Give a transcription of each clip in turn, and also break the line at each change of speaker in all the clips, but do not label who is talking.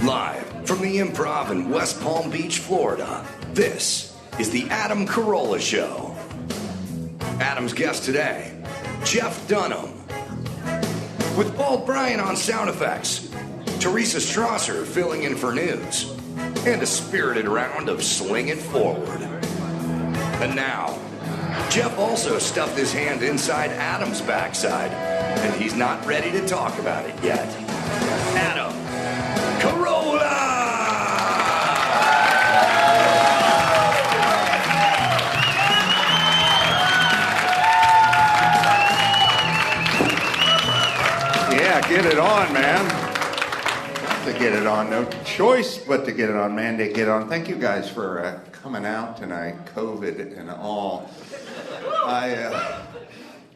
Live from the Improv in West Palm Beach, Florida, this is the Adam Carolla Show. Adam's guest today, Jeff Dunham. With Bryan on sound effects, Teresa Strasser filling in for news, and a spirited round of slinging forward. And now, Jeff also stuffed his hand inside Adam's backside, and he's not ready to talk about it yet. Adam Carolla!
Yeah, get it on, man. Got to get it on. No choice but to get it on. Mandate, get it on. Thank you guys for coming out tonight, COVID and all.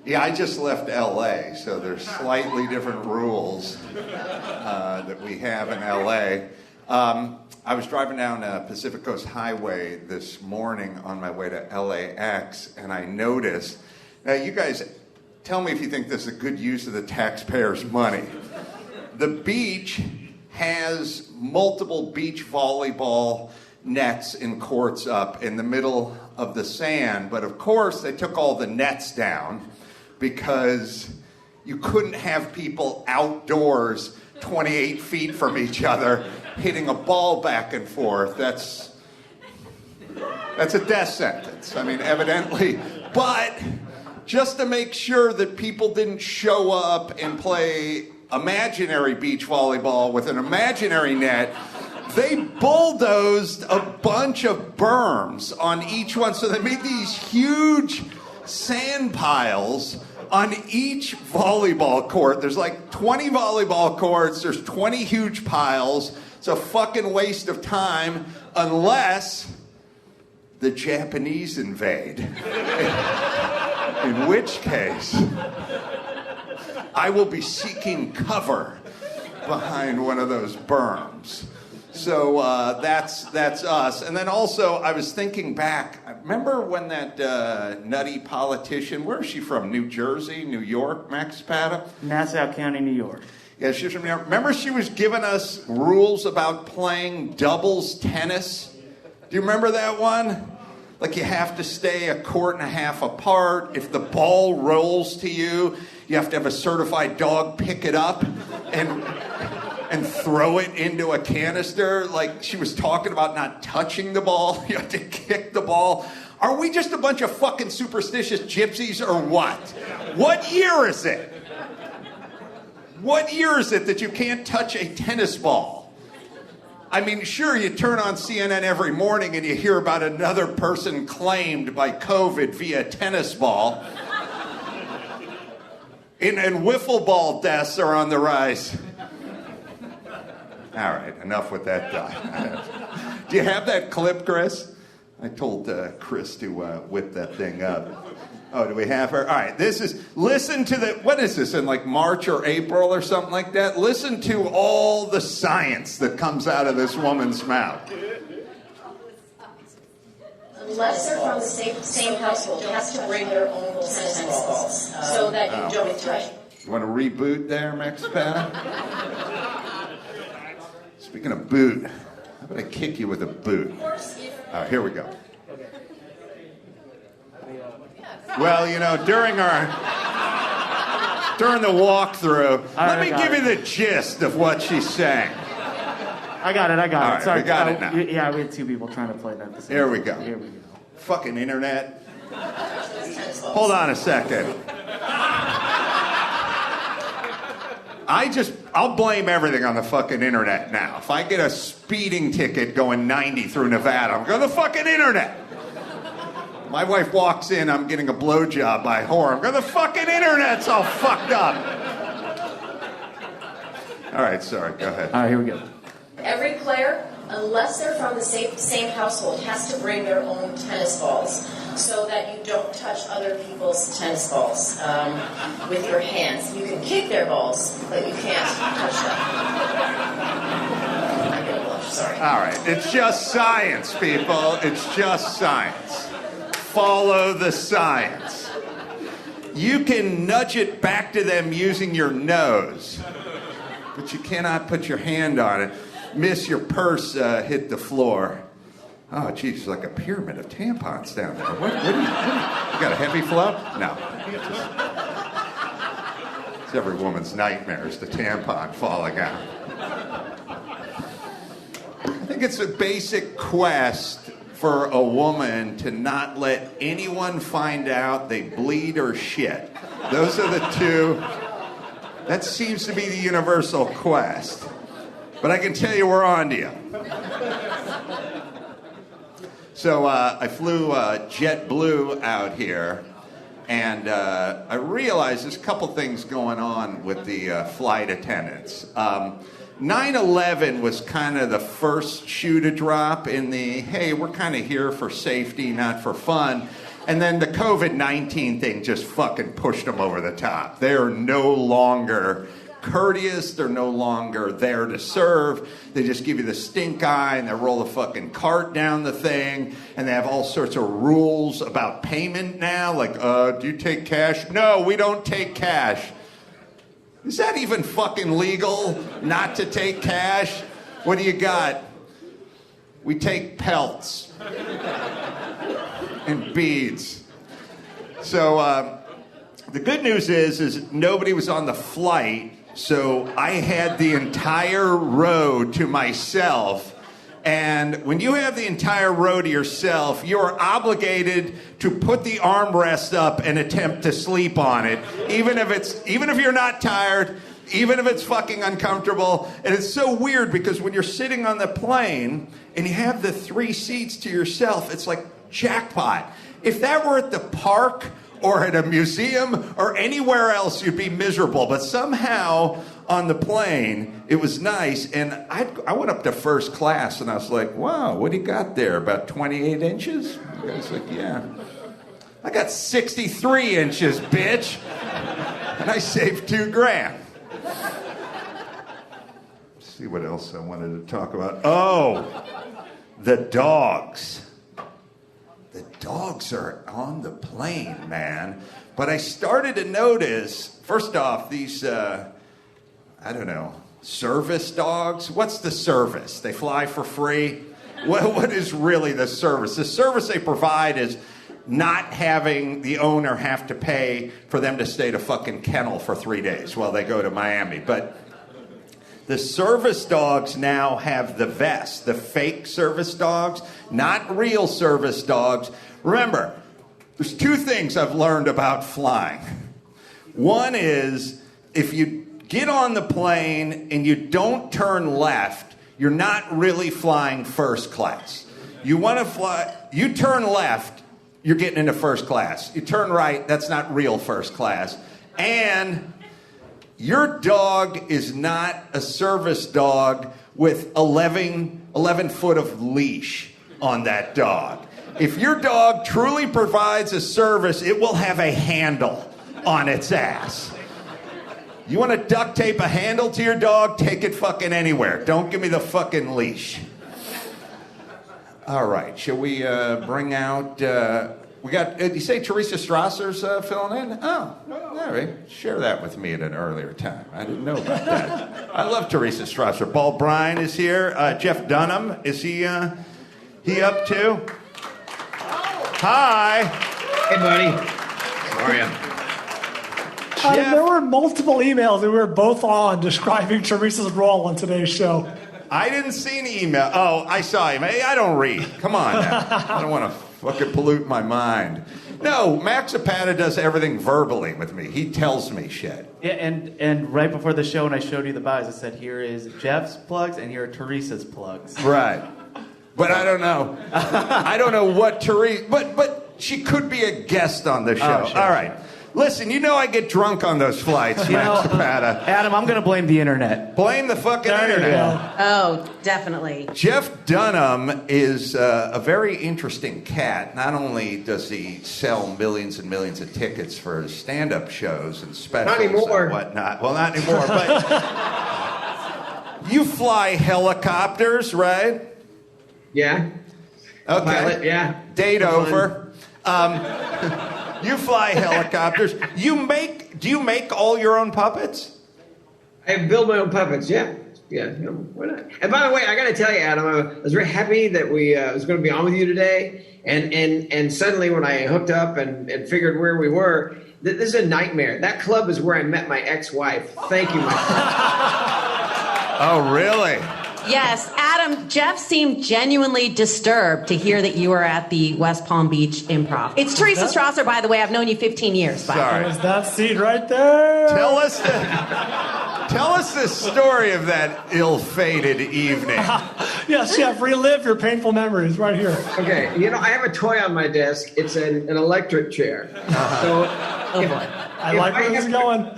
I just left LA, so there's slightly different rules that we have in LA. I was driving down Pacific Coast Highway this morning on my way to LAX, and I noticed, now you guys, tell me if you think this is a good use of the taxpayers' money. The beach has multiple beach volleyball nets and courts up in the middle of the sand, but of course they took all the nets down because you couldn't have people outdoors 28 feet from each other hitting a ball back and forth. That's a death sentence. I mean, evidently. But just to make sure that people didn't show up and play imaginary beach volleyball with an imaginary net, they bulldozed a bunch of berms on each one. So they made these huge sand piles on each volleyball court. There's like 20 volleyball courts. There's 20 huge piles. It's a fucking waste of time unless the Japanese invade. In which case, I will be seeking cover behind one of those berms. So that's us. And then also, I was thinking back. Remember when that nutty politician, where is she from? New Jersey, New York, Max Pata?
Nassau County, New York.
Yeah, she's from New York. Remember she was giving us rules about playing doubles tennis? Do you remember that one? Like you have to stay a court and a half apart. If the ball rolls to you, you have to have a certified dog pick it up and throw it into a canister. Like she was talking about not touching the ball. You have to kick the ball. Are we just a bunch of fucking superstitious gypsies or what? What year is it? What year is it that you can't touch a tennis ball? I mean, sure, you turn on CNN every morning and you hear about another person claimed by COVID via tennis ball. And wiffle ball deaths are on the rise. All right, enough with that guy. Do you have that clip, Chris? I told Chris to whip that thing up. Oh, do we have her? All right, listen to what is this, in like March or April or something like that? Listen to all the science that comes out of this woman's mouth.
Unless they're from the same household, you have to bring their own tennis balls so that you don't touch.
You want to reboot there, Max Pata? Speaking of boot, how about I kick you with a boot? All right, here we go. Well, you know, during the walkthrough, let me give you the gist of what she's saying.
I got it.
All right,
Sorry.
we got it now.
Yeah, we had two people trying to play that at the same
Here
time.
we go.
Here we go.
Fucking internet. Hold on a second. I'll blame everything on the fucking internet now. If I get a speeding ticket going 90 through Nevada, I'm going to the fucking internet. My wife walks in, I'm getting a blowjob by a whore. I'm going, the fucking internet's all fucked up. All right, sorry, go ahead.
All right, here we go.
Every player, unless they're from the same household, has to bring their own tennis balls so that you don't touch other people's tennis balls with your hands. You can kick their balls, but you can't touch them. I'm going to blush, sorry.
All right, it's just science, people. It's just science. Follow the science. You can nudge it back to them using your nose. but you cannot put your hand on it. Miss, your purse hit the floor. Oh, geez, it's like a pyramid of tampons down there. What do you got a heavy flow? No. It's every woman's nightmare is the tampon falling out. I think it's a basic quest for a woman to not let anyone find out they bleed or shit. Those are the two. That seems to be the universal quest. But I can tell you we're on to you. So I flew JetBlue out here, and I realized there's a couple things going on with the flight attendants. 9/11 was kind of the first shoe to drop in the, hey, we're kind of here for safety, not for fun. And then the COVID-19 thing just fucking pushed them over the top. They're no longer courteous. They're no longer there to serve. They just give you the stink eye and they roll the fucking cart down the thing. And they have all sorts of rules about payment now. Like, do you take cash? No, we don't take cash. Is that even fucking legal not to take cash? What do you got? We take pelts and beads. So the good news is nobody was on the flight. So I had the entire row to myself. And when you have the entire row to yourself, you're obligated to put the armrest up and attempt to sleep on it, even if you're not tired, even if it's fucking uncomfortable. And it's so weird because when you're sitting on the plane and you have the 3 seats to yourself, it's like jackpot. If that were at the park or at a museum or anywhere else, you'd be miserable. But somehow on the plane, it was nice. And I went up to first class and I was like, wow, what do you got there? About 28 inches? The guy's like, yeah. I got 63 inches, bitch. And I saved $2,000. Let's see what else I wanted to talk about. Oh, the dogs. The dogs are on the plane, man. But I started to notice, first off, these, service dogs. What's the service? They fly for free? What is really the service? The service they provide is not having the owner have to pay for them to stay at a fucking kennel for 3 days while they go to Miami. But the service dogs now have the vest, the fake service dogs, not real service dogs. Remember, there's 2 things I've learned about flying. One is, if you get on the plane and you don't turn left, you're not really flying first class. You want to fly, you turn left, you're getting into first class. You turn right, that's not real first class. And your dog is not a service dog with 11 foot of leash on that dog. If your dog truly provides a service, it will have a handle on its ass. You want to duct tape a handle to your dog? Take it fucking anywhere. Don't give me the fucking leash. All right, shall we bring out... we got... did you say Teresa Strasser's filling in? Oh, all right. Share that with me at an earlier time. I didn't know about that. I love Teresa Strasser. Bryan is here. Jeff Dunham, is he up too? Hi.
Hey, buddy. How are you?
There were multiple emails that we were both on describing Teresa's role on today's show.
I didn't see an email. Oh, I saw him. Hey, I don't read. Come on now. I don't want to fucking pollute my mind. No, Max Zapata does everything verbally with me. He tells me shit.
Yeah, and right before the show when I showed you the buys, I said, here is Jeff's plugs and here are Teresa's plugs.
Right. But I don't know. I don't know what Teresa... But she could be a guest on the show.
Oh, sure,
all right.
Sure.
Listen, you know I get drunk on those flights, Max Zapata.
Adam, I'm going to blame the internet.
Blame the fucking internet.
Oh, definitely.
Jeff Dunham is a very interesting cat. Not only does he sell millions and millions of tickets for his stand-up shows and specials and whatnot. Well, not anymore, but you fly helicopters, right?
Yeah.
Okay.
Pilot, yeah.
Date over. You fly helicopters. Do you make all your own puppets?
I build my own puppets. Yeah. Why not? And by the way, I got to tell you, Adam, I was very happy that we was going to be on with you today. And suddenly when I hooked up and figured where we were, this is a nightmare. That club is where I met my ex-wife. Thank you, my friend.
Oh, really?
Yes, Adam, Jeff seemed genuinely disturbed to hear that you were at the West Palm Beach Improv. It's Teresa Strasser, by the way. I've known you 15 years.
Sorry.
There's that seat right there.
Tell us the story of that ill-fated evening.
Yes, Jeff, relive your painful memories right here.
Okay, I have a toy on my desk. It's an electric chair. So
I like where this is going.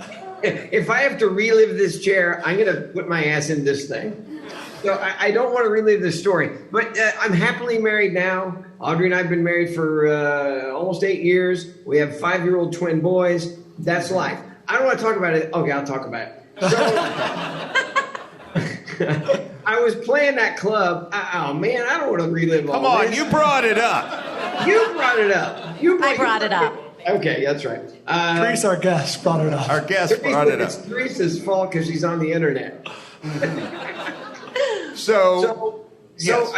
If I have to relive this chair, I'm going to put my ass in this thing. So I don't want to relive this story. But I'm happily married now. Audrey and I have been married for almost 8 years. We have 5-year-old twin boys. That's life. I don't want to talk about it. Okay, I'll talk about it. So I was playing that club. Oh, man, I don't want to relive all this.
Come on, you brought it up.
You brought it up.
I brought it up.
Okay, that's right.
Teresa, our guest, brought it up.
Our guest brought it up.
It's Teresa's fault because she's on the internet.
So
yes.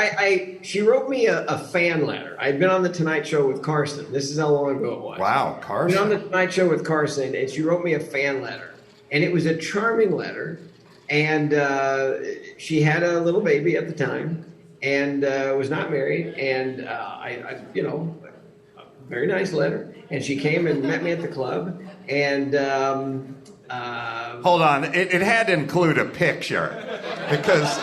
She wrote me a fan letter. I'd been on the Tonight Show with Carson. This is how long ago it was.
Wow, Carson.
I'd been on the Tonight Show with Carson, and she wrote me a fan letter. And it was a charming letter. And she had a little baby at the time and was not married. And a very nice letter. And she came and met me at the club. And
hold on, it had to include a picture because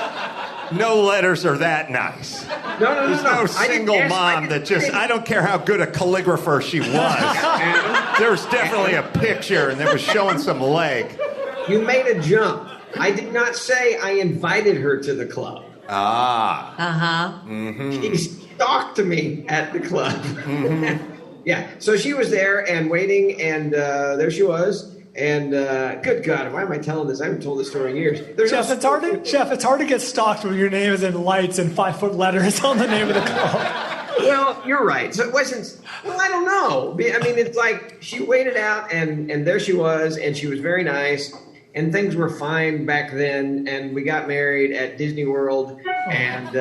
no letters are that nice.
No.
There's no single mom that just, I don't care how good a calligrapher she was. There was definitely a picture and it was showing some leg.
You made a jump. I did not say I invited her to the club.
Ah.
Uh-huh.
Mm-hmm.
She stalked me at the club. Mm-hmm. Yeah, so she was there and waiting, and there she was. And good God, why am I telling this? I haven't told this story in years.
Jeff, it's hard to get stalked when your name is in lights and 5-foot letters on the name of the club.
Well, you're right. So it wasn't. Well, I don't know. I mean, it's like she waited out, and there she was, and she was very nice. And things were fine back then, and we got married at Disney World, and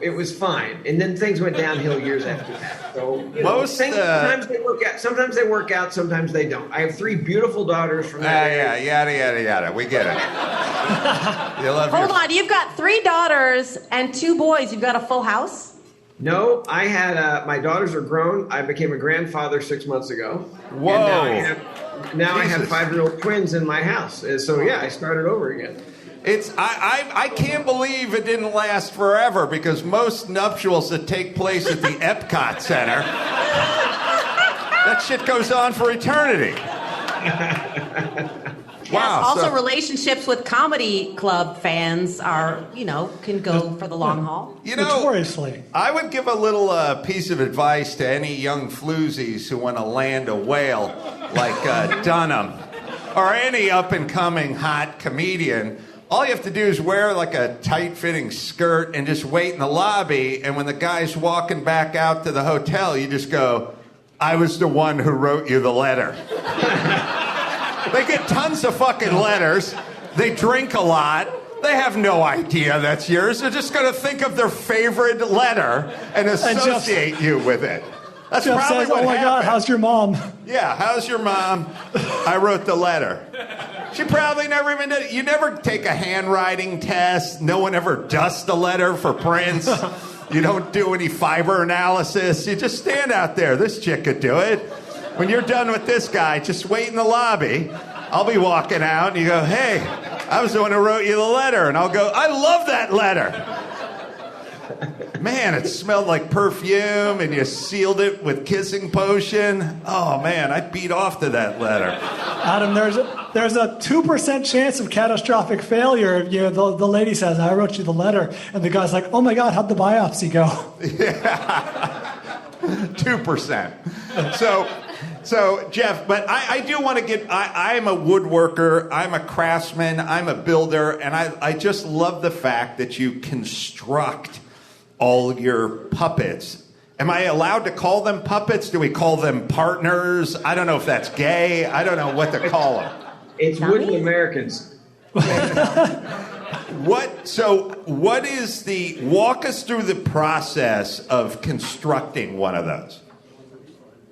it was fine. And then things went downhill years after that. So sometimes they work out. Sometimes they work out. Sometimes they don't. I have 3 beautiful daughters from that.
Yada. We get it.
Hold on, you've got 3 daughters and 2 boys. You've got a full house?
No, I had my daughters are grown. I became a grandfather 6 months ago.
Whoa.
And now I have 5-year-old twins in my house. So yeah, I started over again.
I can't believe it didn't last forever because most nuptials that take place at the Epcot Center, that shit goes on for eternity. Wow.
Yes, also relationships with comedy club fans are, can go for the long haul.
Notoriously.
I would give a little piece of advice to any young floozies who want to land a whale like Dunham or any up-and-coming hot comedian. All you have to do is wear like a tight-fitting skirt and just wait in the lobby, and when the guy's walking back out to the hotel, you just go, I was the one who wrote you the letter. They get tons of fucking letters. They drink a lot. They have no idea that's yours. They're just going to think of their favorite letter and associate you with it. That's
Jeff
probably
says,
what
oh my
happened.
God, how's your mom?
Yeah, how's your mom? I wrote the letter. She probably never even did it. You never take a handwriting test. No one ever dusts the letter for prints. You don't do any fiber analysis. You just stand out there. This chick could do it. When you're done with this guy, just wait in the lobby. I'll be walking out, and you go, hey, I was the one who wrote you the letter. And I'll go, I love that letter. Man, it smelled like perfume, and you sealed it with kissing potion. Oh, man, I beat off to that letter.
Adam, there's a 2% chance of catastrophic failure if the lady says, I wrote you the letter. And the guy's like, oh, my God, how'd the biopsy go?
Yeah. 2%. So, Jeff, but I do want to get, I'm a woodworker, I'm a craftsman, I'm a builder, and I just love the fact that you construct all your puppets. Am I allowed to call them puppets? Do we call them partners? I don't know if that's gay. I don't know what to call them.
It's
Dummies?
wooden Americans.
What is walk us through the process of constructing one of those?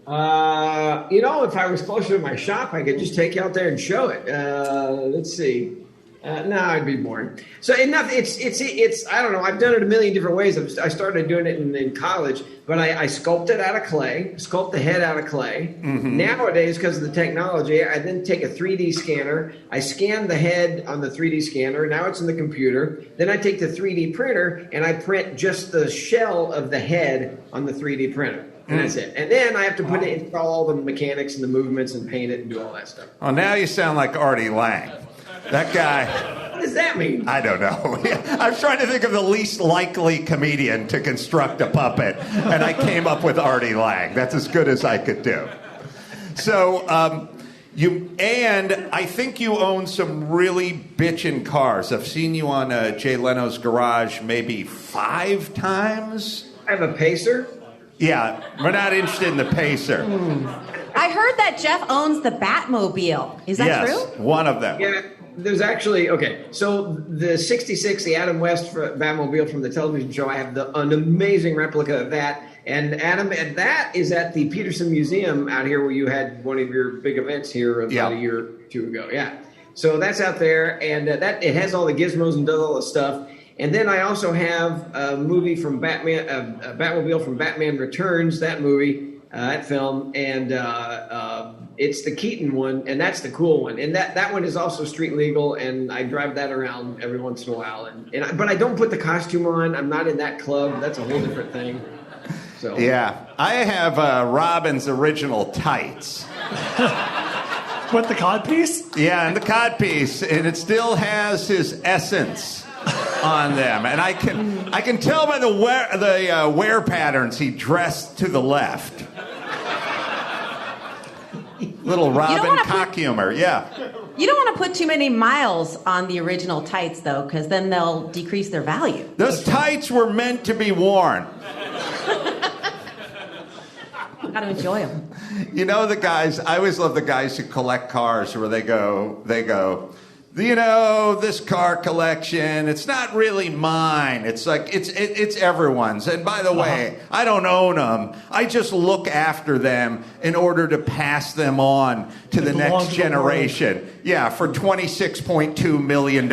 If I was closer to my shop, I could just take you out there and show it. Let's see. No, I'd be boring. So it's I don't know. I've done it a million different ways. I started doing it in college, but I sculpt it out of clay, sculpt the head out of clay. Mm-hmm. Nowadays, because of the technology, I then take a 3D scanner. I scan the head on the 3D scanner. Now it's in the computer. Then I take the 3D printer and I print just the shell of the head on the 3D printer. And that's it. And then I have to install all the mechanics and the movements and paint it and do all that stuff.
Oh, now you sound like Artie Lang. That guy.
What does that mean?
I don't know. I was trying to think of the least likely comedian to construct a puppet, and I came up with Artie Lang. That's as good as I could do. So, I think you own some really bitchin' cars. I've seen you on Jay Leno's Garage maybe 5 times.
I have a Pacer.
Yeah, we're not interested in the Pacer.
I heard that Jeff owns the Batmobile. Is that true?
Yes, one of them.
Yeah, there's actually, so the 66, the Adam West Batmobile from the television show, I have an amazing replica of that. And Adam, and that is at the Peterson Museum out here where you had one of your big events here about a year or 2 ago. Yeah. So that's out there, and that it has all the gizmos and does all the stuff. And then I also have a movie from Batman, a Batmobile from Batman Returns, that movie, that film, and it's the Keaton one, and that's the cool one. And that one is also street legal, and I drive that around every once in a while. But I don't put the costume on. I'm not in that club. That's a whole different thing. So
yeah, I have Robin's original tights.
What, the codpiece?
Yeah, and the codpiece, and it still has his essence on them, and I can tell by the wear patterns he dressed to the left. Little Robin cock humor, yeah.
You don't want to put too many miles on the original tights, though, because then they'll decrease their value.
Those tights were meant to be worn.
Got to enjoy them.
You know the guys, I always love the guys who collect cars where they go, this car collection, it's not really mine. It's like, it's everyone's. And by the way, I don't own them. I just look after them in order to pass them on to the next generation. Yeah, for $26.2 million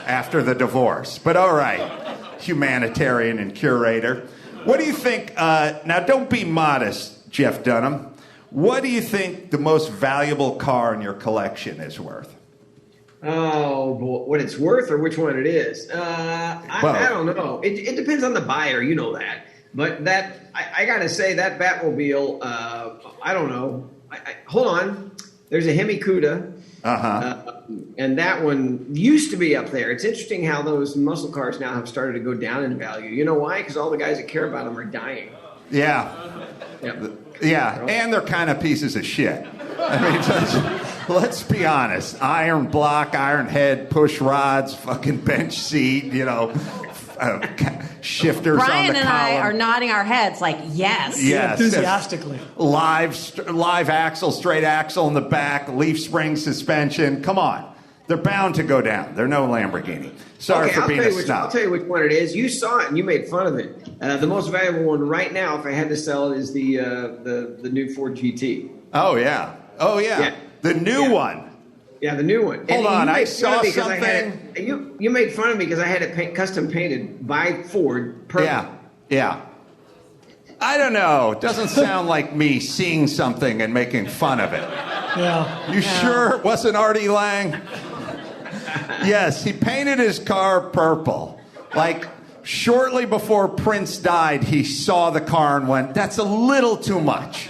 after the divorce. But all right, humanitarian and curator. What do you think, now don't be modest, Jeff Dunham. What do you think the most valuable car in your collection is worth?
Oh, what it's worth or which one it is? I don't know. It depends on the buyer, you know that. But I got to say, that Batmobile, I don't know. Hold on. There's a Hemi Cuda. And that one used to be up there. It's interesting how those muscle cars now have started to go down in value. You know why? Because all the guys that care about them are dying.
Yeah.
Yep.
Yeah, and they're kind of pieces of shit. I mean, let's be honest. Iron block, iron head, push rods, fucking bench seat, shifters
Bryan
on the column.
and I are nodding our heads like, yes.
Yes.
Enthusiastically.
Live axle, straight axle in the back, leaf spring suspension. Come on. They're bound to go down. They're no Lamborghini. Sorry for being a snob.
I'll tell you which one it is. You saw it and you made fun of it. The most valuable one right now, if I had to sell it, is the new Ford GT.
Oh, yeah. The new one.
Yeah, the new one.
Hold on, I saw something.
You made fun of me because I had it custom painted by Ford. Purple.
Yeah. I don't know. It doesn't sound like me seeing something and making fun of it.
Yeah.
You sure it wasn't Artie Lang? Yes, he painted his car purple. Like, shortly before Prince died, he saw the car and went, that's a little too much.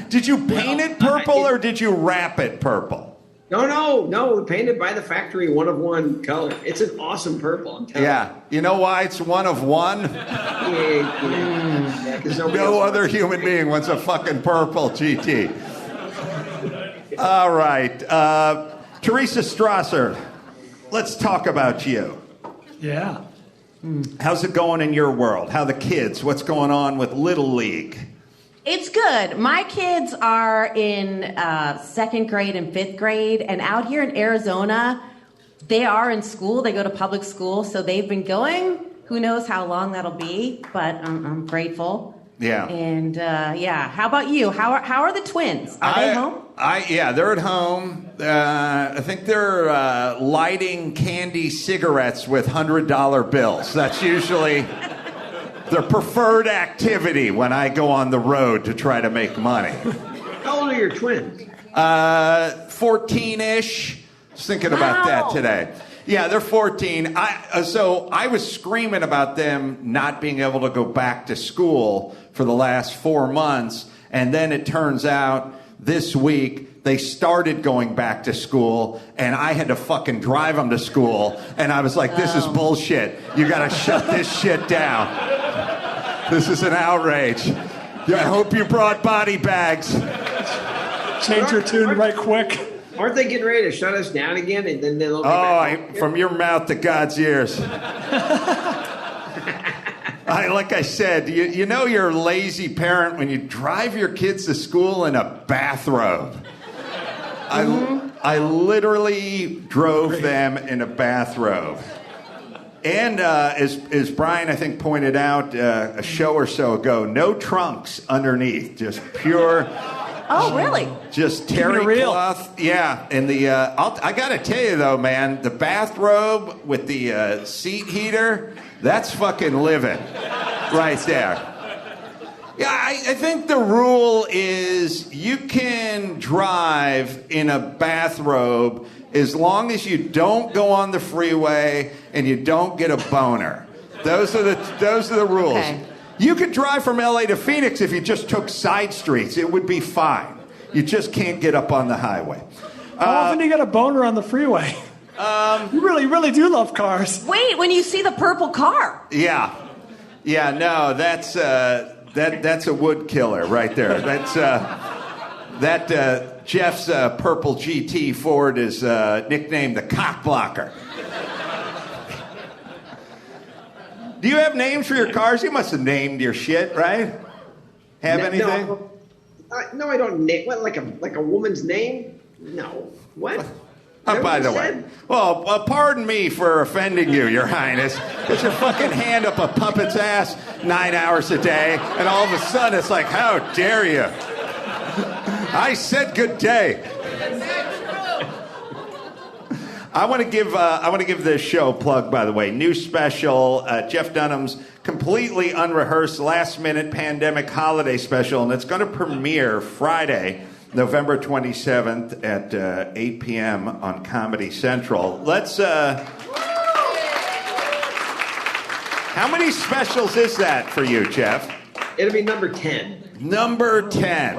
Did you paint it purple or did you wrap it purple?
No. Painted by the factory, one of one color. It's an awesome purple, I'm telling you.
Yeah. You know why it's one of one? No other human being wants a fucking purple GT. All right. Teresa Strasser, let's talk about you.
Yeah.
How's it going in your world? How the kids? What's going on with Little League?
It's good. My kids are in second grade and fifth grade, and out here in Arizona, they are in school. They go to public school, so they've been going. Who knows how long that'll be, but I'm grateful.
Yeah.
And how about you? How are the twins? Are they home?
Yeah, they're at home. I think they're lighting candy cigarettes with $100 bills. That's usually their preferred activity when I go on the road to try to make money.
How old are your twins?
14-ish. Was thinking about that today. Yeah, they're 14. So I was screaming about them not being able to go back to school for the last 4 months, and then it turns out this week they started going back to school, and I had to fucking drive them to school, and I was like, this is bullshit. You gotta shut this shit down. This is an outrage. I hope you brought body bags.
Change your tune right quick.
Aren't they getting ready to shut us down again? And then they'll be back
from your mouth to God's ears. Like I said, you know you're a lazy parent when you drive your kids to school in a bathrobe. I literally drove them in a bathrobe. And as Bryan, I think, pointed out a show or so ago, no trunks underneath, just pure...
Oh, really?
Just terry cloth. Yeah. And I got to tell you, though, man, the bathrobe with the seat heater, that's fucking living right there. Yeah, I think the rule is you can drive in a bathrobe as long as you don't go on the freeway and you don't get a boner. Those are the rules. Okay. You could drive from LA to Phoenix if you just took side streets. It would be fine. You just can't get up on the highway.
How often do you get a boner on the freeway? You really do love cars.
Wait, when you see the purple car.
Yeah. Yeah, no, that's a wood killer right there. That's Jeff's purple GT Ford is nicknamed the cock blocker. Do you have names for your cars? You must have named your shit, right? Have anything?
No, I don't name. What, like a woman's name? No. What?
By the way. Well, pardon me for offending you, Your Highness. Put your fucking hand up a puppet's ass 9 hours a day, and all of a sudden it's like, how dare you? I said good day. I want to give this show a plug, by the way. New special, Jeff Dunham's completely unrehearsed last-minute pandemic holiday special, and it's going to premiere Friday, November 27th at 8 p.m. on Comedy Central. How many specials is that for you, Jeff?
It'll be number 10.
Number 10.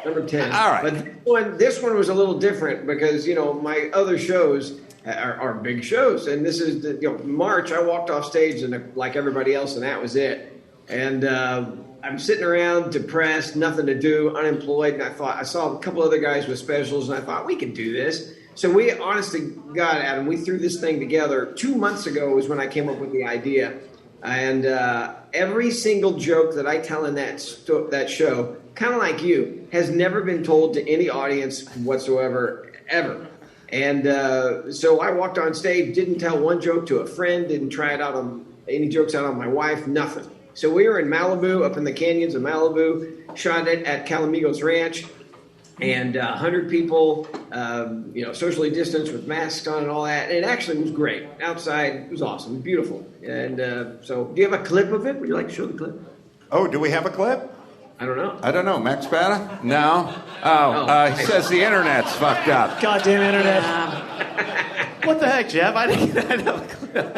Number 10.
All right.
But this one was a little different because, my other shows are big shows. And this is, March, I walked off stage and like everybody else, and that was it. And I'm sitting around depressed, nothing to do, unemployed. And I saw a couple other guys with specials, and I thought, we could do this. So we, honestly, God, Adam, we threw this thing together. 2 months ago was when I came up with the idea. And every single joke that I tell in that show, kind of like you, has never been told to any audience whatsoever, ever. And so I walked on stage, didn't tell one joke to a friend, didn't try it out on any jokes out on my wife, nothing. So we were in Malibu, up in the canyons of Malibu, shot it at Calamigos Ranch, and 100 people, socially distanced with masks on and all that. And it actually was great. Outside, it was awesome, beautiful. And so do you have a clip of it? Would you like to show the clip?
Oh, do we have a clip?
I don't know. Max Spada?
No? He says the internet's fucked up.
Goddamn internet.
What the heck, Jeff? I didn't know a clip.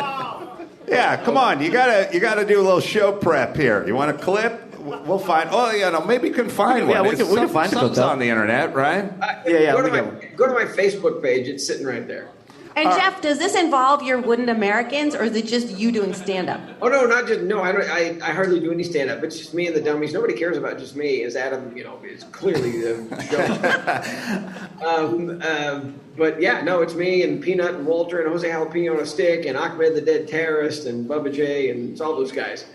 Yeah, come on. You gotta do a little show prep here. You want a clip? We'll find. Oh, maybe you can find one.
Yeah, we can find it.
Something's on the internet, right?
Go to my Facebook page. It's sitting right there.
And Jeff, does this involve your Wooden Americans, or is it just you doing stand-up?
Oh, no, not just, no, I hardly do any stand-up. It's just me and the dummies. Nobody cares about just me, as Adam, is clearly the show. But yeah, no, it's me and Peanut and Walter and Jose Jalapeno on a Stick and Ahmed the Dead Terrorist and Bubba J and it's all those guys.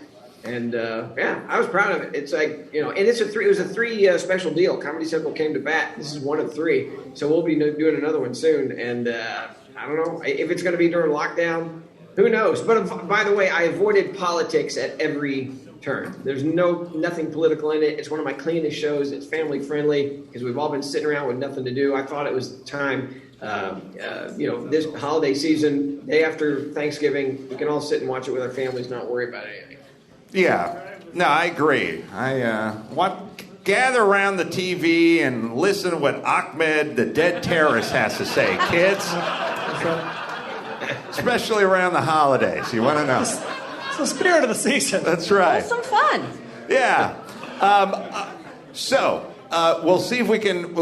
And I was proud of it. It's like, and it was a three special deal. Comedy Central came to bat. This is one of three. So we'll be doing another one soon. And I don't know if it's going to be during lockdown. Who knows? But by the way, I avoided politics at every turn. There's nothing political in it. It's one of my cleanest shows. It's family friendly because we've all been sitting around with nothing to do. I thought it was time. This holiday season, day after Thanksgiving, we can all sit and watch it with our families, not worry about anything.
Yeah, no, I agree. Gather around the TV and listen to what Ahmed, the dead terrorist, has to say, kids. Especially around the holidays. You want to know?
It's the spirit of the season.
That's right.
Some fun.
Yeah. We'll see if we can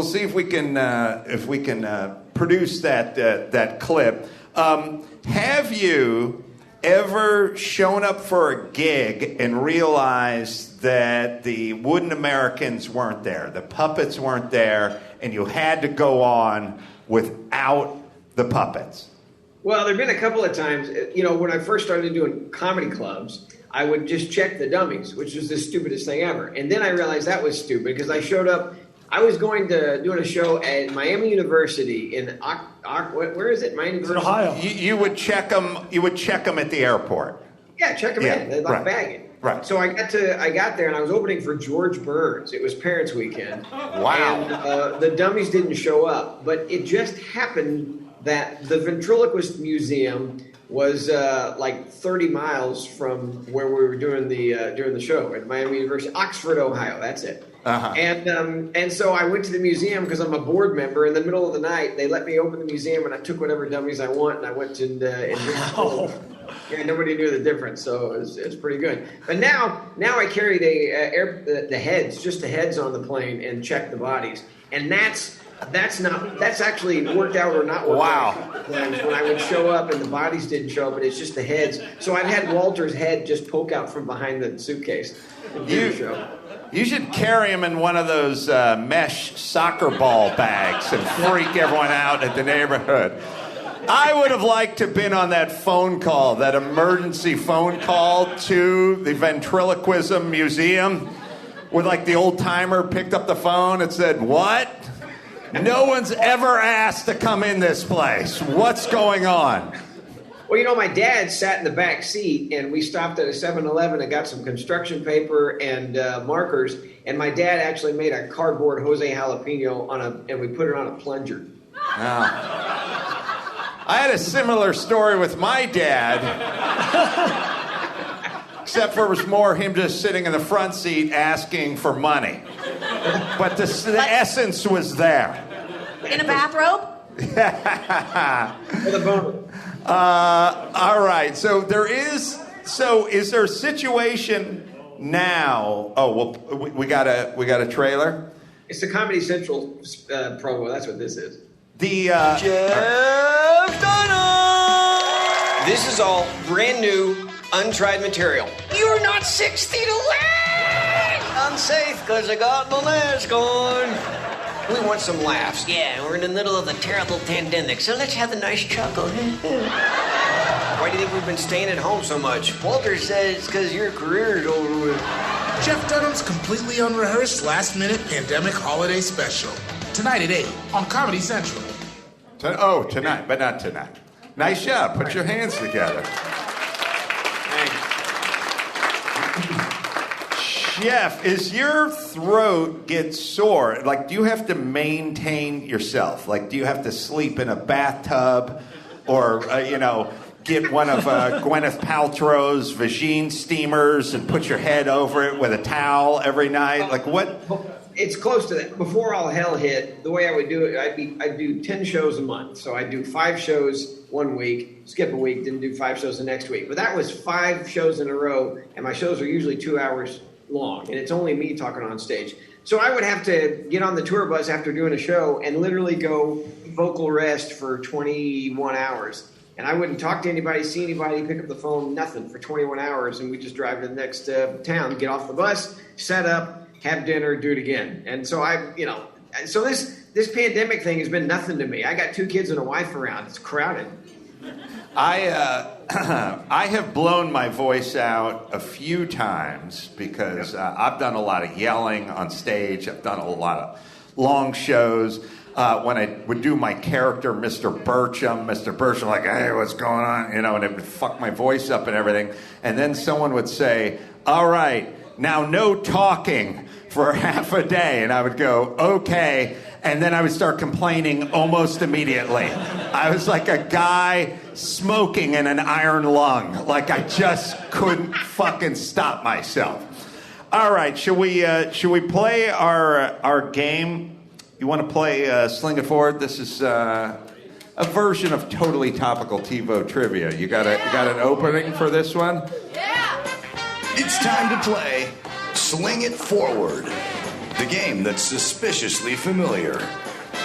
produce that clip. Have you ever shown up for a gig and realized that the wooden Americans weren't there, the puppets weren't there, and you had to go on without the puppets?
Well, there have been a couple of times, when I first started doing comedy clubs, I would just check the dummies, which was the stupidest thing ever. And then I realized that was stupid because I showed up. I was doing a show at Miami University in where is it? Miami University,
Ohio.
You would check them. You would check them at the airport.
Yeah, check them in. They'd bagging.
Right.
So I got there and I was opening for George Burns. It was Parents Weekend.
Wow.
And the dummies didn't show up, but it just happened that the Ventriloquist Museum was like 30 miles from where we were doing the show at Miami University, Oxford, Ohio. That's it.
Uh-huh.
And so I went to the museum because I'm a board member. In the middle of the night, they let me open the museum, and I took whatever dummies I want, and I went and yeah, nobody knew the difference, so it's pretty good. But now I carry the heads, just the heads on the plane, and check the bodies, and that's actually worked out or not worked out. When I would show up and the bodies didn't show up, but it's just the heads. So I've had Walter's head just poke out from behind the suitcase.
You should carry him in one of those mesh soccer ball bags and freak everyone out at the neighborhood. I would have liked to have been on that phone call, that emergency phone call to the Ventriloquism Museum, where like the old timer picked up the phone and said, "What? No one's ever asked to come in this place. What's going on?"
Well, my dad sat in the back seat, and we stopped at a 7-Eleven and got some construction paper and markers, and my dad actually made a cardboard Jose Jalapeno and we put it on a plunger.
I had a similar story with my dad, except for it was more him just sitting in the front seat asking for money. But the essence was there.
In a bathrobe?
With a boner.
All right. So is there a situation now? Oh, well, we got a trailer.
It's the Comedy Central promo. That's what this is.
Jeff Dunham! This is all brand new, untried material. You're not 6 feet away! Unsafe because I got my mask on. We want some laughs. Yeah, we're in the middle of a terrible pandemic, so let's have a nice chuckle. Why do you think we've been staying at home so much? Walter says it's because your career is over with.
Jeff Dunham's completely unrehearsed last-minute pandemic holiday special. Tonight at 8 on Comedy Central.
Tonight, but not tonight. Nice job. Put your hands together. Jeff, is your throat get sore? Like, do you have to maintain yourself? Like, do you have to sleep in a bathtub or, get one of Gwyneth Paltrow's Vagine steamers and put your head over it with a towel every night? Like, what?
It's close to that. Before all hell hit, the way I would do it, I'd do 10 shows a month. So I'd do 5 shows one week, skip a week, then do 5 shows the next week. But that was 5 shows in a row, and my shows are usually 2 hours long, and it's only me talking on stage. So I would have to get on the tour bus after doing a show and literally go vocal rest for 21 hours. And I wouldn't talk to anybody, see anybody, pick up the phone, nothing for 21 hours. And we just drive to the next town, get off the bus, set up, have dinner, do it again. And so so this pandemic thing has been nothing to me. I got 2 kids and a wife around. It's crowded.
I have blown my voice out a few times because I've done a lot of yelling on stage. I've done a lot of long shows. When I would do my character, Mr. Burcham, like, hey, what's going on? You know, and it would fuck my voice up and everything. And then someone would say, all right, now no talking for half a day. And I would go, okay. And then I would start complaining almost immediately. I was like a guy smoking in an iron lung. Like I just couldn't fucking stop myself. All right, should we play our game? You want to play Sling It Forward? This is a version of totally topical TiVo trivia. You got an opening for this one?
Yeah! It's time to play Sling It Forward, the game that's suspiciously familiar.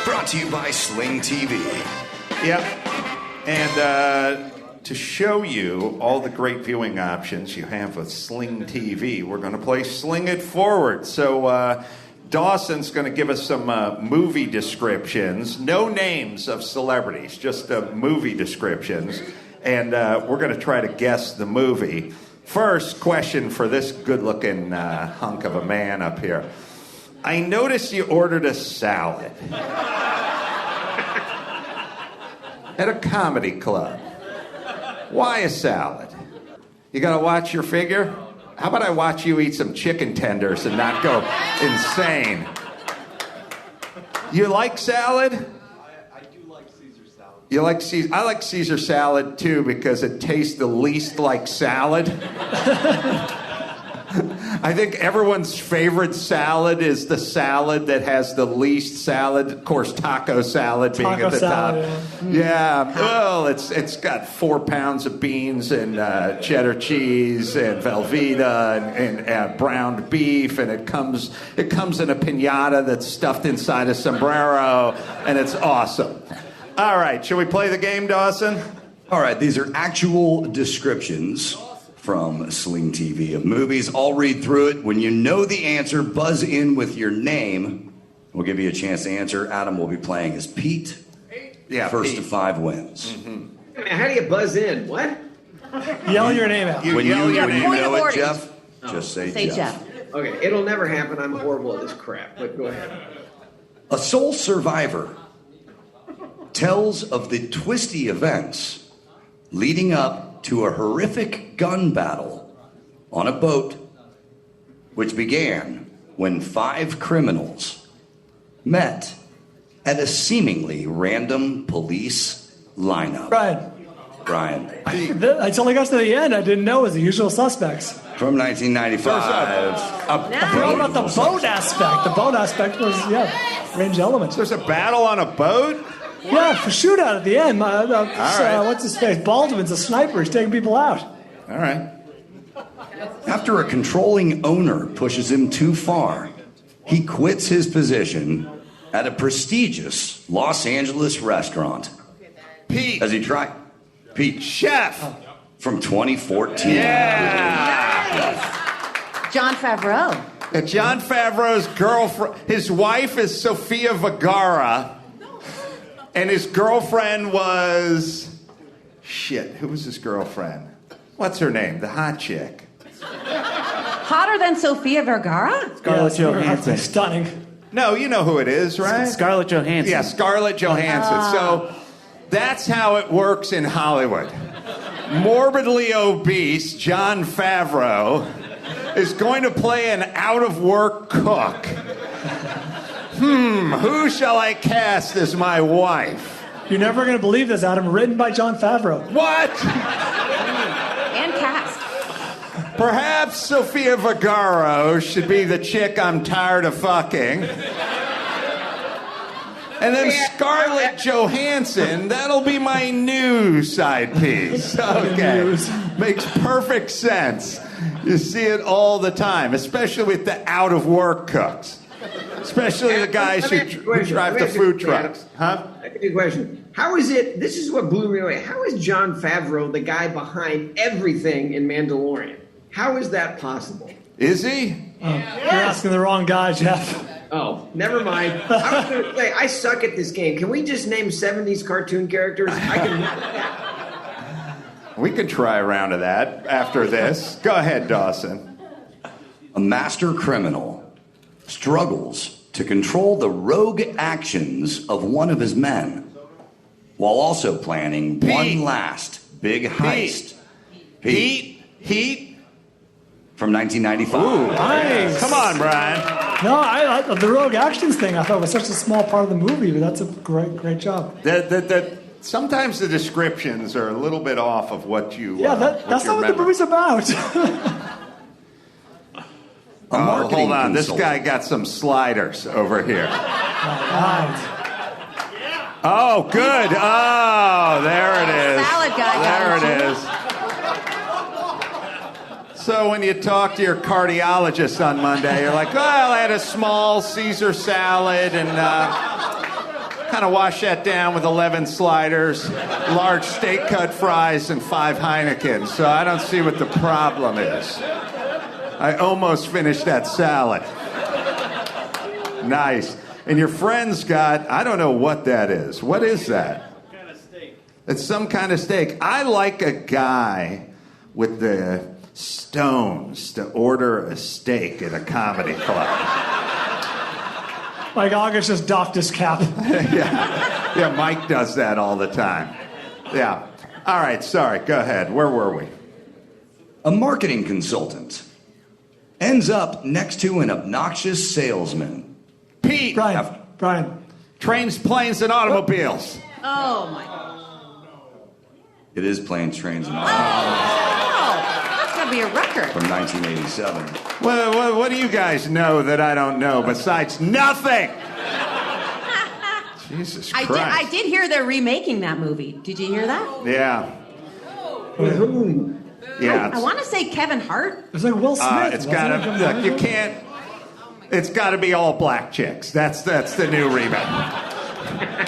Brought to you by Sling TV.
Yep. And to show you all the great viewing options you have with Sling TV, we're going to play Sling It Forward. So Dawson's going to give us some movie descriptions. No names of celebrities, just movie descriptions. And we're going to try to guess the movie. First question for this good-looking hunk of a man up here. I noticed you ordered a salad at a comedy club. Why a salad? You got to watch your figure? How about I watch you eat some chicken tenders and not go insane? You like salad?
I do like Caesar salad.
You like Caesar? I like Caesar salad too because it tastes the least like salad. I think everyone's favorite salad is the salad that has the least salad. Of course, taco salad being at the top. Yeah. Well, it's got 4 pounds of beans and cheddar cheese and Velveeta and browned beef, and it comes in a piñata that's stuffed inside a sombrero, and it's awesome. All right, shall we play the game, Dawson?
All right, these are actual descriptions from Sling TV of movies. I'll read through it. When you know the answer, buzz in with your name. We'll give you a chance to answer. Adam will be playing as Pete.
Yeah,
First
Pete.
to 5 wins.
Mm-hmm. How do you buzz in? What?
Yell your name out.
When you know it,
order.
Jeff, just say Jeff.
Okay, it'll never happen. I'm horrible at this crap, but go ahead.
A sole survivor tells of the twisty events leading up to a horrific gun battle on a boat, which began when 5 criminals met at a seemingly random police lineup. Bryan.
I only got to the end. I didn't know it was The Usual Suspects.
From 1995.
I forgot about the boat aspect. The boat aspect was, range elements.
There's a battle on a boat?
Yeah, for shootout at the end. What's his face? Baldwin's a sniper. He's taking people out.
All right.
After a controlling owner pushes him too far, he quits his position at a prestigious Los Angeles restaurant.
Pete.
As he tried. Pete.
Chef.
From 2014.
Yeah.
Jon Favreau.
Jon Favreau's girlfriend, his wife is Sofia Vergara. And his girlfriend was... Shit, who was his girlfriend? What's her name? The hot chick.
Hotter than Sofia Vergara?
Scarlett Johansson.
Stunning.
No, you know who it is, right?
Scarlett Johansson.
Yeah, Scarlett Johansson. So that's how it works in Hollywood. Morbidly obese Jon Favreau is going to play an out-of-work cook. Who shall I cast as my wife?
You're never going to believe this, Adam. Written by Jon Favreau.
What?
And cast.
Perhaps Sofia Vergara should be the chick I'm tired of fucking. And then Scarlett Johansson, that'll be my new side piece. Okay. Makes perfect sense. You see it all the time, especially with the out-of-work cooks. Especially the guys who drive the food trucks. Huh?
Good question. How is it, this is what blew me away. How is Jon Favreau the guy behind everything in Mandalorian? How is that possible?
Is he?
You're asking the wrong guy, Jeff.
Oh, never mind. I was going to say, I suck at this game. Can we just name 70s cartoon characters? I can.
We could try a round of that after this. Go ahead, Dawson.
A master criminal struggles to control the rogue actions of one of his men while also planning one last big heist.
Heat.
From 1995.
Ooh, nice.
Come on, Bryan.
No, I the rogue actions thing I thought was such a small part of the movie, but that's a great job.
Sometimes the descriptions are a little bit off of what you.
That's not what the movie's about.
Hold on, this guy got some sliders over here. Oh, good. Oh, there it is.
Salad guy.
There it is. So when you talk to your cardiologist on Monday, you're like, well, I had a small Caesar salad and kind of wash that down with 11 sliders, large steak cut fries, and 5 Heinekens. So I don't see what the problem is. I almost finished that salad. Nice. And your friend's got, I don't know what that is. What is that?
Some kind of steak.
It's some kind of steak. I like a guy with the stones to order a steak at a comedy club.
Like August just doffed his cap.
Yeah, Mike does that all the time. Yeah. All right, sorry, go ahead. Where were we?
A marketing consultant ends up next to an obnoxious salesman.
Pete.
Bryan.
Trains, planes, and automobiles.
Oh, my God.
It is Planes, Trains, and Automobiles.
That's going to be a record.
From 1987.
What do you guys know that I don't know besides nothing? Jesus Christ.
I did hear they're remaking that movie. Did you hear that?
Yeah.
With whom?
Yeah.
I want to say Kevin Hart.
It's like Will Smith.
It's got to, look, you can't, it's got to be all black chicks. That's the new remake.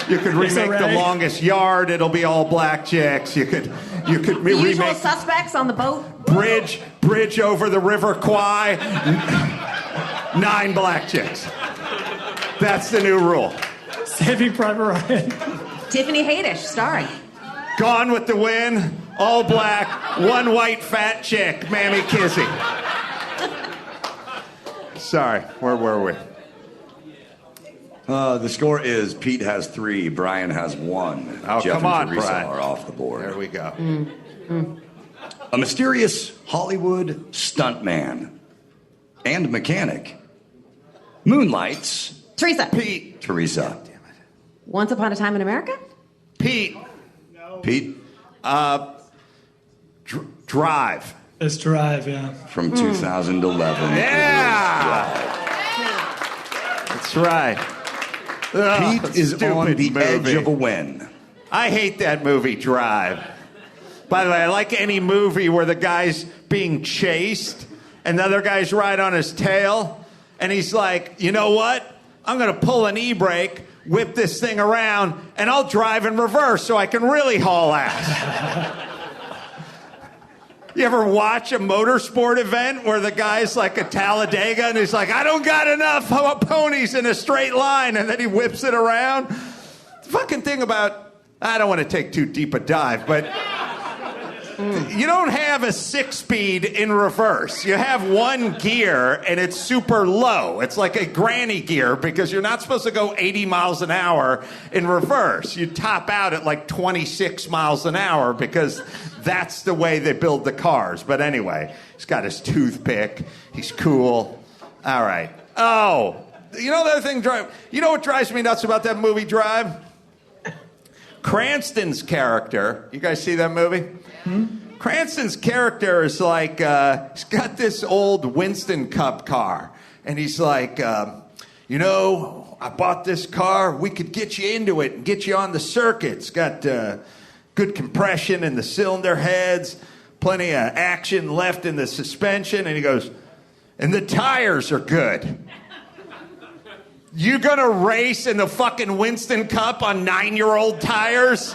You could remake The Longest Yard. It'll be all black chicks. You could
The
remake
Usual Suspects on the boat.
Bridge over the River Kwai. 9 black chicks. That's the new rule.
Saving Private Ryan.
Tiffany Haddish starring.
Gone with the Wind. All black. 1 white fat chick. Mammy Kizzy. Sorry, where were we?
The score is Pete has 3, Bryan has 1.
Oh,
Jeff
come on,
and Teresa
Bryan.
are off the board.
There we go.
A mysterious Hollywood stuntman and mechanic moonlights.
Teresa.
Pete.
Teresa.
Once Upon a Time in America?
Pete.
Pete
Drive.
It's Drive, yeah.
from 2011.
Yeah. That's right.
Pete is on the edge of a win.
I hate that movie, Drive. By the way, I like any movie where the guy's being chased and the other guy's right on his tail, and he's like, you know what? I'm going to pull an e-brake, whip this thing around, and I'll drive in reverse so I can really haul ass. You ever watch a motorsport event where the guy's like a Talladega and he's like, I don't got enough ponies in a straight line, and then he whips it around? The fucking thing about, I don't want to take too deep a dive, but you don't have a 6-speed in reverse. You have 1 gear and it's super low. It's like a granny gear because you're not supposed to go 80 miles an hour in reverse. You top out at like 26 miles an hour because that's the way they build the cars. But anyway, he's got his toothpick. He's cool. All right. Oh, you know the other thing, Drive? You know what drives me nuts about that movie, Drive? Cranston's character. You guys see that movie? Cranston's character is like, he's got this old Winston Cup car. And he's like, you know, I bought this car. We could get you into it and get you on the circuit. It's got good compression in the cylinder heads, plenty of action left in the suspension. And he goes, and the tires are good. You gonna race in the fucking Winston Cup on 9-year-old tires?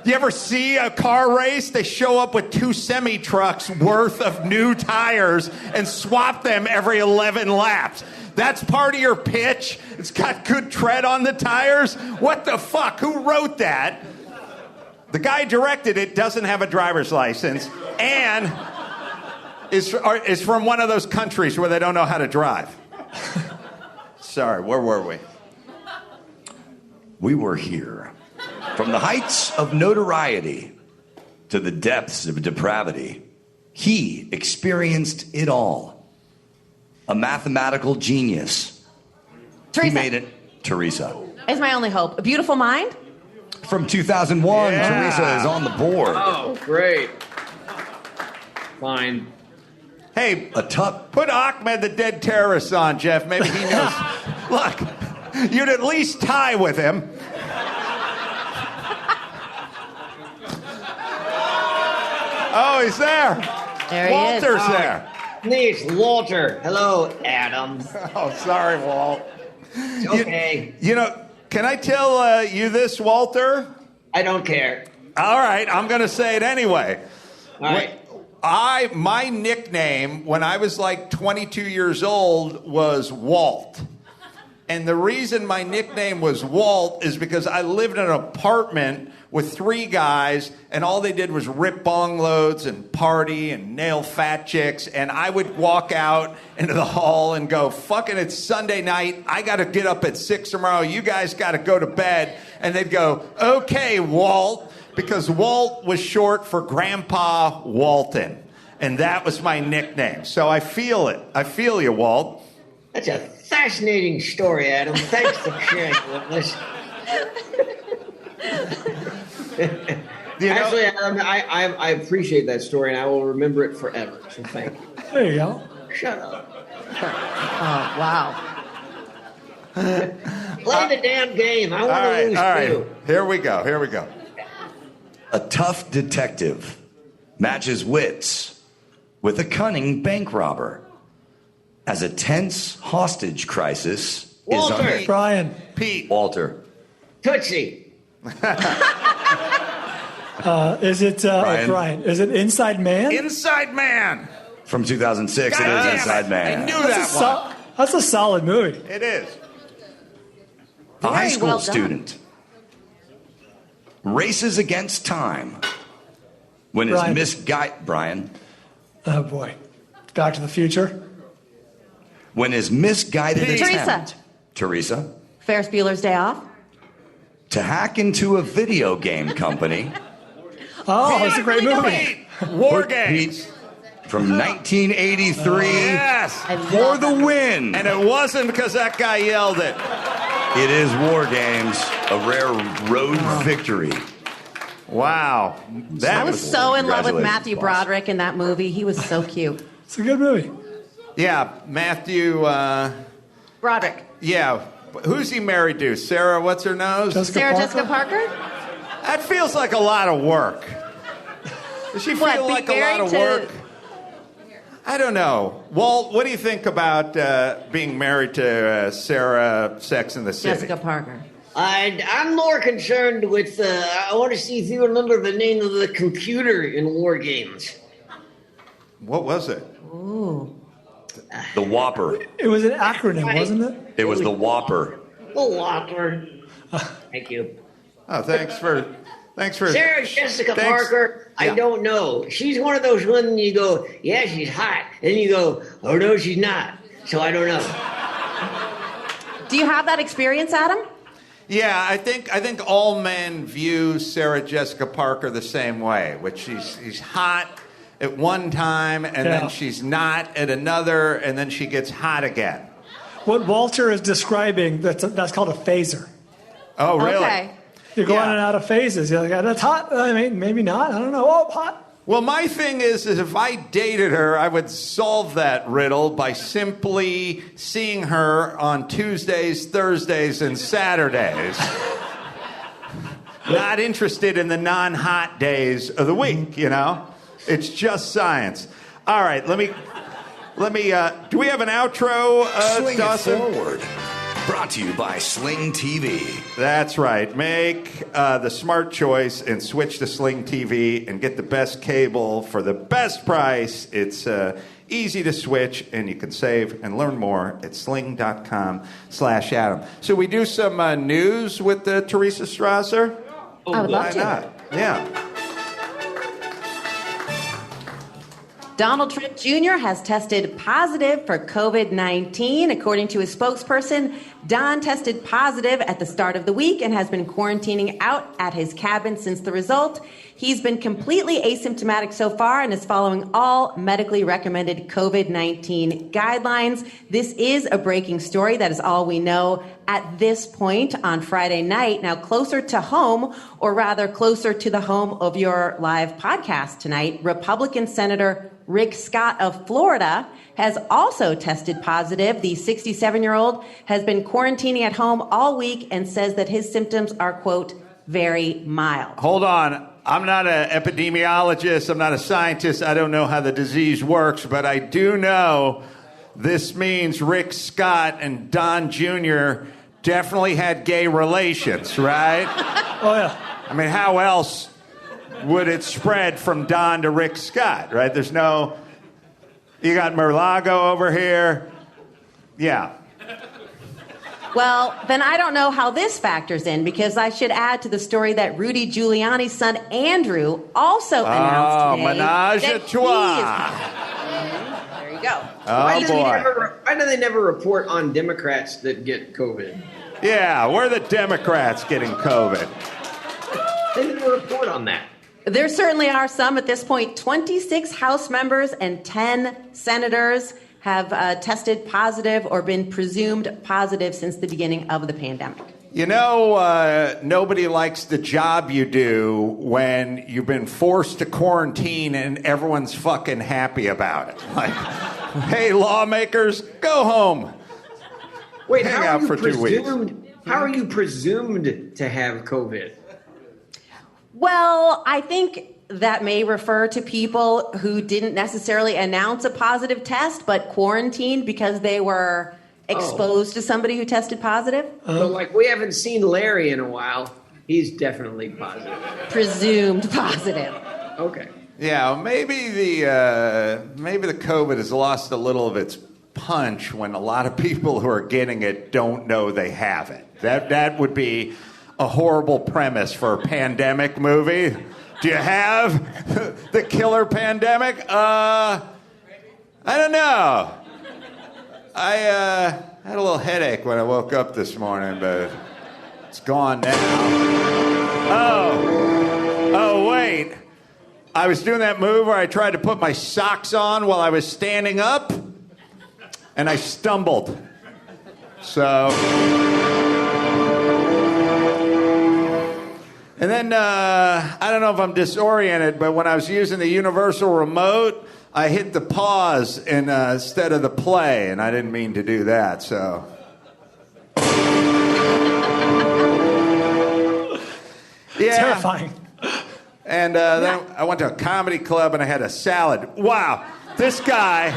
You ever see a car race? They show up with 2 semi-trucks worth of new tires and swap them every 11 laps. That's part of your pitch? It's got good tread on the tires? What the fuck? Who wrote that? The guy directed it doesn't have a driver's license and is from one of those countries where they don't know how to drive. Sorry, where were we?
We were here. From the heights of notoriety to the depths of depravity, he experienced it all. A mathematical genius.
Teresa.
He made it. Teresa.
Is my only hope. A Beautiful Mind?
From 2001,
Yeah.
Teresa is on the board.
Oh, great. Fine.
Hey,
A tough...
put Ahmed the Dead Terrorist on, Jeff. Maybe he knows. Look, you'd at least tie with him. Oh, he's there.
There he is.
Walter's there.
It's Walter. Hello, Adam.
Oh, sorry, Walt.
It's okay.
You know, can I tell you this, Walter?
I don't care.
All right, I'm going to say it anyway.
All right.
My nickname when I was like 22 years old was Walt. And the reason my nickname was Walt is because I lived in an apartment with 3 guys, and all they did was rip bong loads and party and nail fat chicks. And I would walk out into the hall and go, fucking, it's Sunday night. I got to get up at 6 tomorrow. You guys got to go to bed. And they'd go, okay, Walt, because Walt was short for Grandpa Walton. And that was my nickname. So I feel it. I feel you, Walt.
That's a fascinating story, Adam. Thanks for sharing it with us.
You know,
Actually, Adam, I appreciate that story, and I will remember it forever. So thank you.
There you go.
Shut up.
Oh, wow.
Play the damn game. I want to lose
all right.
too.
Here we go.
A tough detective matches wits with a cunning bank robber as a tense hostage crisis
Walter.
is
Bryan.
Pete.
Walter.
Tootsie.
Is it
Bryan.
Bryan? Is it Inside Man?
Inside Man.
From 2006,
God
it
damn
is Inside Man.
I knew that one.
That's a solid movie.
It is.
A high
Very
school
well done.
student races against time when his
Bryan.
Bryan.
Oh boy. Back to the Future.
When his misguided
Teresa.
attempt, Teresa,
Ferris Bueller's Day Off?
to hack into a video game company
Oh, it's a great movie.
War
put
Games.
Pete from 1983
Yes.
for the win.
And it wasn't because that guy yelled it.
It is War Games, a rare road victory.
Wow. That
I was so in love with
Congratulations,
Matthew
boss.
Broderick in that movie. He was so cute.
It's a good movie.
Yeah, Matthew,
Broderick.
yeah. Who's he married to? Sarah, what's her nose?
Sarah Jessica Parker?
That feels like a lot of work. Does she
What,
feel
be
like a lot
married
of
to-
work? I don't know. Walt, what do you think about being married to Sarah Sex in the City?
Jessica Parker.
I'm more concerned with, I want to see if you remember the name of the computer in War Games.
What was it?
Ooh.
The Whopper.
It was an acronym, wasn't it?
It was the Whopper.
The Whopper. Thank you.
Oh, thanks for.
Sarah Jessica
thanks.
Parker, I
Yeah.
don't know. She's one of those women you go, yeah, she's hot. And you go, oh, no, she's not. So I don't know.
Do you have that experience, Adam?
Yeah, I think all men view Sarah Jessica Parker the same way, which she's hot at one time, and then she's not at another, and then she gets hot again.
What Walter is describing, that's called a phaser.
Oh, really?
Okay.
You go
Yeah.
in and out of phases. You're like, that's hot. I mean, maybe not. I don't know. Oh, hot.
Well, my thing is if I dated her, I would solve that riddle by simply seeing her on Tuesdays, Thursdays, and Saturdays. Not interested in the non-hot days of the week, you know? It's just science. All right, let me. Do we have an outro,
Swing
Dawson?
it forward. Brought to you by Sling TV.
That's right. Make the smart choice and switch to Sling TV and get the best cable for the best price. It's easy to switch, and you can save and learn more at sling.com/Adam. So we do some news with Teresa Strasser?
I would love
Why
to.
not? Yeah.
Donald Trump Jr. has tested positive for COVID-19. According to his spokesperson, Don tested positive at the start of the week and has been quarantining out at his cabin since the result. He's been completely asymptomatic so far and is following all medically recommended COVID-19 guidelines. This is a breaking story. That is all we know at this point on Friday night. Now, closer to home, or rather closer to the home of your live podcast tonight, Republican Senator Rick Scott of Florida has also tested positive. The 67-year-old has been quarantining at home all week and says that his symptoms are, quote, very mild.
Hold on. I'm not an epidemiologist. I'm not a scientist. I don't know how the disease works, but I do know this means Rick Scott and Don Jr. definitely had gay relations, right?
Oh, yeah.
I mean, how else would it spread from Don to Rick Scott, right? There's no... You got Mar-a-Lago over here. Yeah.
Well, then I don't know how this factors in, because I should add to the story that Rudy Giuliani's son, Andrew, also announced today
menage a
that
trois.
There you go.
Why do they never report on Democrats that get COVID?
Yeah, we're the Democrats getting COVID.
They didn't report on that.
There certainly are some. At this point, 26 House members and 10 senators have tested positive or been presumed positive since the beginning of the pandemic.
You know, nobody likes the job you do when you've been forced to quarantine and everyone's fucking happy about it. Like, hey, lawmakers, go home.
Wait,
hang out for 2 weeks.
How are you presumed to have COVID?
Well, I think that may refer to people who didn't necessarily announce a positive test, but quarantined because they were exposed to somebody who tested positive.
So, like, we haven't seen Larry in a while. He's definitely positive.
Presumed positive.
Okay.
Yeah, maybe the COVID has lost a little of its punch when a lot of people who are getting it don't know they have it. That would be a horrible premise for a pandemic movie. Do you have the killer pandemic? I don't know. I had a little headache when I woke up this morning, but it's gone now. Oh, wait. I was doing that move where I tried to put my socks on while I was standing up, and I stumbled. So... And then, I don't know if I'm disoriented, but when I was using the universal remote, I hit the pause instead of the play, and I didn't mean to do that, so... Yeah.
Terrifying.
And then I went to a comedy club, and I had a salad. Wow, this guy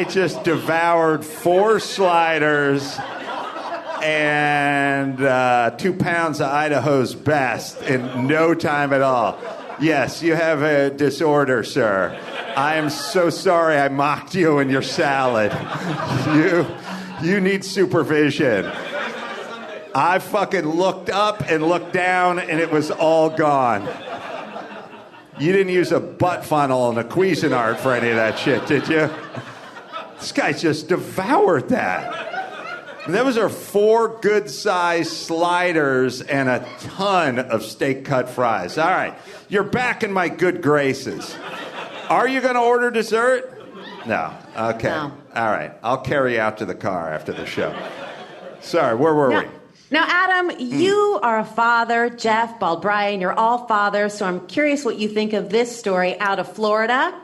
just devoured 4 sliders... and 2 pounds of Idaho's best in no time at all. Yes, you have a disorder, sir. I am so sorry I mocked you in your salad. You need supervision. I fucking looked up and looked down, and it was all gone. You didn't use a butt funnel and a Cuisinart for any of that shit, did you? This guy just devoured that. Those are 4 good-sized sliders and a ton of steak-cut fries. All right, you're back in my good graces. Are you going to order dessert? No. Okay.
No.
All right, I'll carry you out to the car after the show. Sorry, where were we?
Now, Adam, you are a father. Jeff, Bryan, you're all fathers, so I'm curious what you think of this story out of Florida.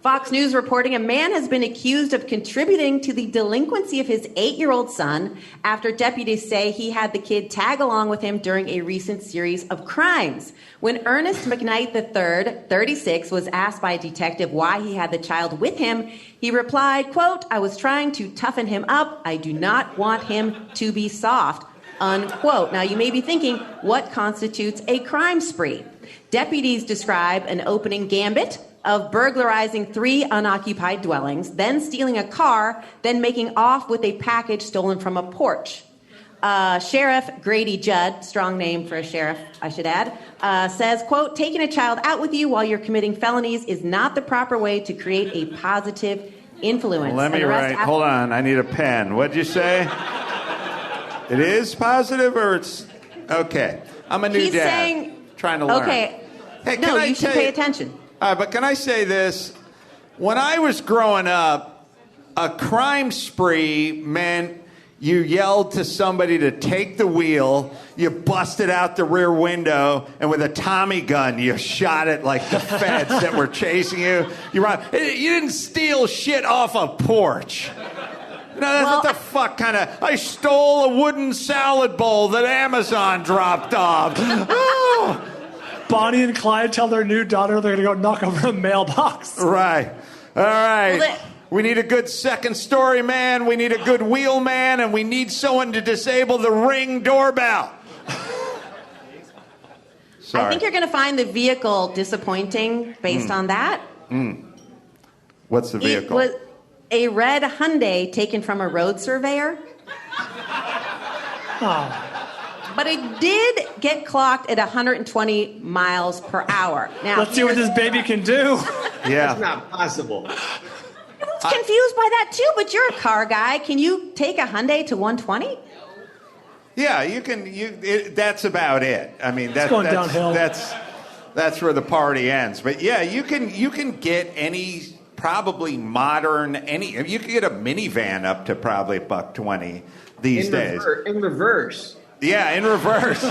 Fox News reporting a man has been accused of contributing to the delinquency of his 8-year-old son after deputies say he had the kid tag along with him during a recent series of crimes. When Ernest McKnight III, 36, was asked by a detective why he had the child with him, he replied, quote, "I was trying to toughen him up. I do not want him to be soft," unquote. Now, you may be thinking, what constitutes a crime spree? Deputies describe an opening gambit of burglarizing 3 unoccupied dwellings, then stealing a car, then making off with a package stolen from a porch. Sheriff Grady Judd, strong name for a sheriff, I should add, says, quote, taking a child out with you while you're committing felonies is not the proper way to create a positive influence.
Let me write. Hold on. I need a pen. What'd you say? It is positive or it's... Okay. I'm a new
He's
dad.
Saying,
trying to learn.
Okay.
Hey,
no, you should pay attention.
But can I say this? When I was growing up, a crime spree meant you yelled to somebody to take the wheel, you busted out the rear window, and with a Tommy gun, you shot at like the feds that were chasing you. You didn't steal shit off a porch. No, that's what the fuck kind of... I stole a wooden salad bowl that Amazon dropped off. Oh.
Bonnie and Clyde tell their new daughter they're going to go knock over a mailbox.
Right. All right. We need a good second story man. We need a good wheel man. And we need someone to disable the Ring doorbell. Sorry.
I think you're going to find the vehicle disappointing based on that.
What's the vehicle?
It was a red Hyundai taken from a road surveyor.
Oh.
But it did get clocked at 120 miles per hour. Now,
let's see what this baby can do.
Yeah.
That's not possible.
I was confused by that too, but you're a car guy. Can you take a Hyundai to 120?
Yeah, you can. That's about it. I mean, that's
going downhill.
That's where the party ends. But yeah, you can get any probably modern You can get a minivan up to probably $120 these days.
In reverse.
Yeah, in reverse.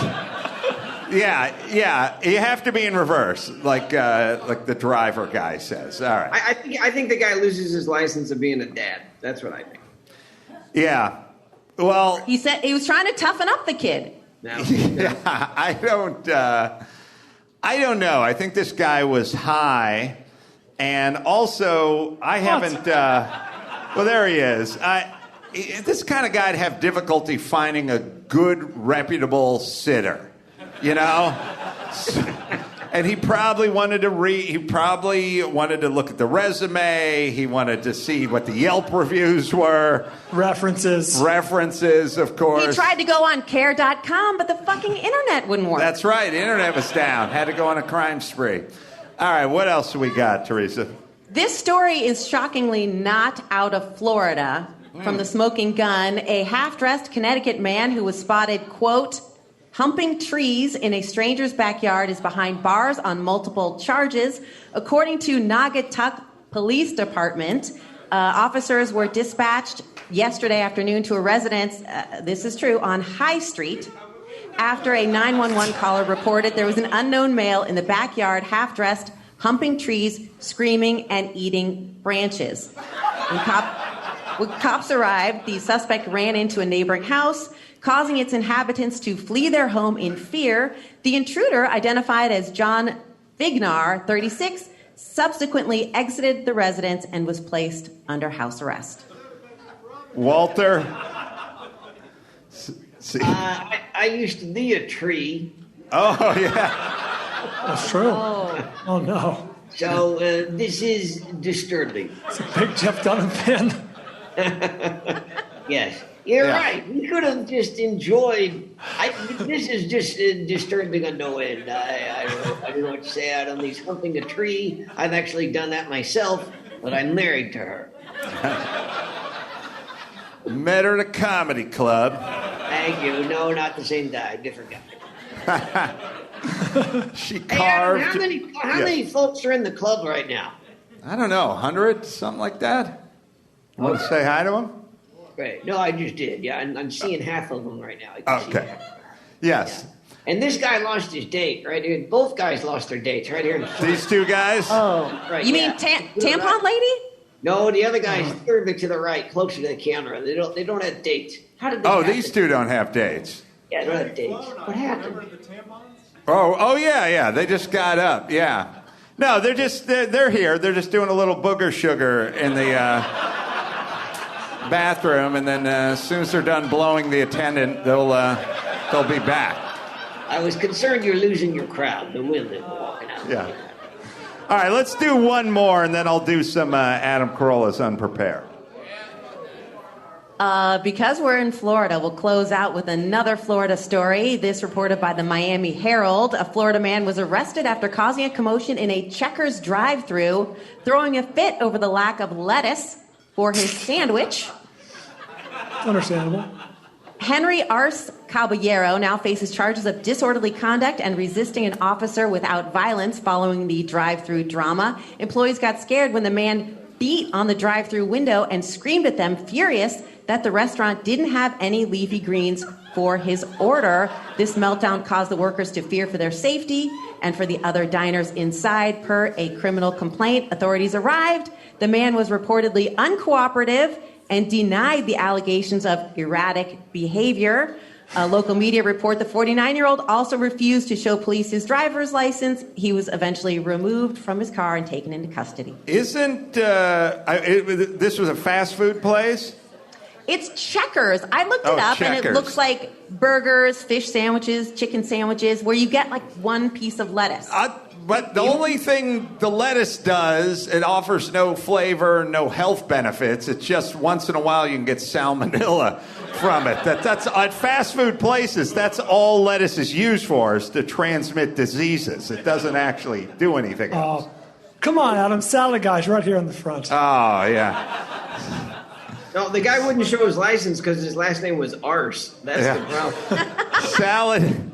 Yeah, you have to be in reverse, like the driver guy says. All right.
I think the guy loses his license of being a dad. That's what I think.
Yeah. Well,
he said he was trying to toughen up the kid.
Yeah, I don't know. I think this guy was high, and also I haven't. Well, there he is. This kind of guy'd have difficulty finding a good, reputable sitter, you know? And he probably wanted to look at the resume. He wanted to see what the Yelp reviews were. References, of course.
He tried to go on care.com, but the fucking internet wouldn't work.
That's right. The internet was down. Had to go on a crime spree. All right, what else do we got, Teresa?
This story is shockingly not out of Florida. From the smoking gun, a half-dressed Connecticut man who was spotted, quote, humping trees in a stranger's backyard is behind bars on multiple charges. According to Naugatuck Police Department, officers were dispatched yesterday afternoon to a residence, this is true, on High Street, after a 911 caller reported there was an unknown male in the backyard, half-dressed, humping trees, screaming, and eating branches. When cops arrived, the suspect ran into a neighboring house, causing its inhabitants to flee their home in fear. The intruder, identified as John Vignar, 36, subsequently exited the residence and was placed under house arrest.
Walter?
I used to be a tree.
Oh, yeah.
That's true. Oh no.
So this is disturbing.
It's a big Jeff Dunham fan.
Yes, you're right. We could have just enjoyed. This is just disturbing on no end. I don't know what to say. I don't need humping a tree. I've actually done that myself, but I'm married to her.
Met her at a comedy club.
Thank you. No, not the same guy. Different guy.
She carved.
Hey, how many folks are in the club right now?
I don't know, 100, something like that. You want to say hi to him?
Great. No, I just did. Yeah, I'm seeing half of them right now.
Okay. Yes.
Yeah. And this guy lost his date right here. Both guys lost their dates right here.
These two guys?
Oh.
Right,
you mean tampon lady?
No, the other guy's further to the right, closer to the camera. They don't have dates. How did this happen?
These two don't have dates.
Yeah, they don't have dates. What happened?
Oh, yeah. They just got up. Yeah. No, they're here. They're just doing a little booger sugar in the bathroom, and then as soon as they're done blowing the attendant, they'll be back.
I was concerned you're losing your crowd, the women walking out.
Yeah. All right, let's do one more, and then I'll do some Adam Carolla Is Unprepared.
Because we're in Florida, we'll close out with another Florida story. This reported by the Miami Herald. A Florida man was arrested after causing a commotion in a Checkers drive-thru, throwing a fit over the lack of lettuce for his sandwich.
Understandable.
Henry Arce Caballero now faces charges of disorderly conduct and resisting an officer without violence following the drive-thru drama. Employees got scared when the man beat on the drive-thru window and screamed at them, furious that the restaurant didn't have any leafy greens for his order. This meltdown caused the workers to fear for their safety and for the other diners inside. Per a criminal complaint, authorities arrived. The man was reportedly uncooperative and denied the allegations of erratic behavior. Local media report the 49-year-old also refused to show police his driver's license. He was eventually removed from his car and taken into custody.
Isn't this was a fast food place?
It's Checkers. I looked it up,
Checkers.
and it looks like burgers, fish sandwiches, chicken sandwiches, where you get like one piece of lettuce.
But the only thing the lettuce does, it offers no flavor, no health benefits. It's just once in a while you can get salmonella from it. That's at fast food places. That's all lettuce is used for, is to transmit diseases. It doesn't actually do anything else.
Come on, Adam. Salad guy's right here in the front.
Oh, yeah.
No, the guy wouldn't show his license because his last name was Arce. That's the problem.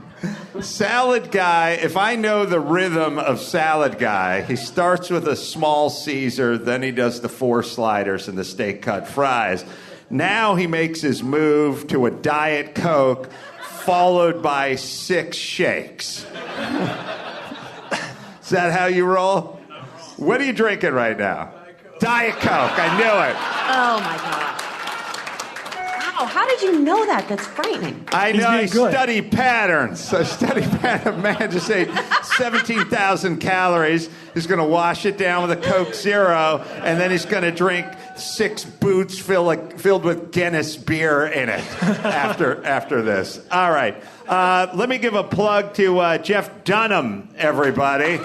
Salad guy, if I know the rhythm of salad guy, he starts with a small Caesar, then he does the 4 sliders and the steak cut fries. Now he makes his move to a Diet Coke, followed by 6 shakes. Is that how you roll? What are you drinking right now? Diet Coke. I knew it.
Oh, my God. Wow, how did you know that? That's frightening.
I know. I study patterns. I study patterns. Man just ate 17,000 calories. He's going to wash it down with a Coke Zero, and then he's going to drink 6 boots filled with Guinness beer in it after this. All right. Let me give a plug to Jeff Dunham, everybody.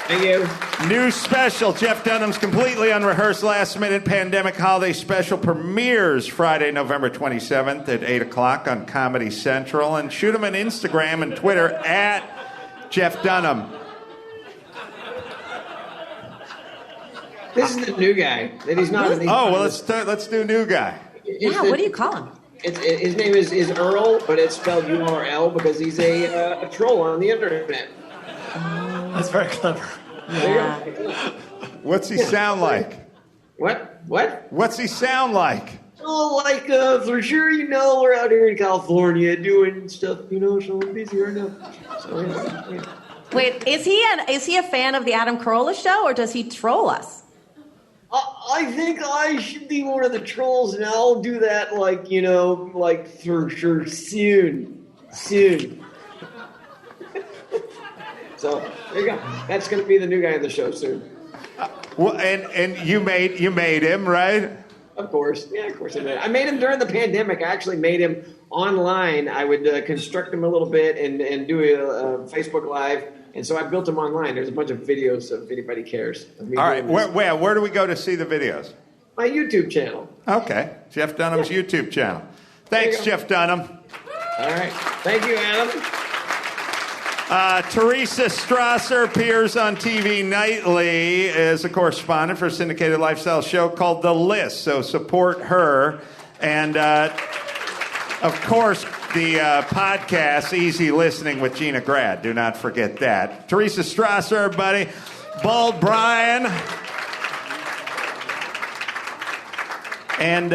Thank you.
New special, Jeff Dunham's completely unrehearsed last-minute pandemic holiday special premieres Friday, November 27th at 8 o'clock on Comedy Central. And shoot him on Instagram and Twitter at Jeff Dunham.
This is the new guy. That he's not.
Let's do new guy.
Yeah, what do you call him?
His name is Earl, but it's spelled URL because he's a troll on the internet.
That's very clever.
Yeah.
What's he sound like?
What?
What's he sound like?
Oh, like, for sure, we're out here in California doing stuff, so I'm busy right now. So, yeah.
Wait, is he a fan of the Adam Carolla Show, or does he troll us?
I think I should be one of the trolls, and I'll do that, for sure, soon. So there you go. That's going to be the new guy on the show soon.
Well, and you made him, right?
Of course. Yeah, of course I made him. I made him during the pandemic. I actually made him online. I would construct him a little bit and do a Facebook Live. And so I built him online. There's a bunch of videos if anybody cares. All
right. Where do we go to see the videos?
My YouTube channel.
Okay. Jeff Dunham's YouTube channel. Thanks, Jeff Dunham.
All right. Thank you, Adam.
Teresa Strasser appears on TV nightly as a correspondent for a syndicated lifestyle show called The List, so support her. And, of course, the podcast, Easy Listening with Gina Grad. Do not forget that. Teresa Strasser, everybody. Bald Bryan. And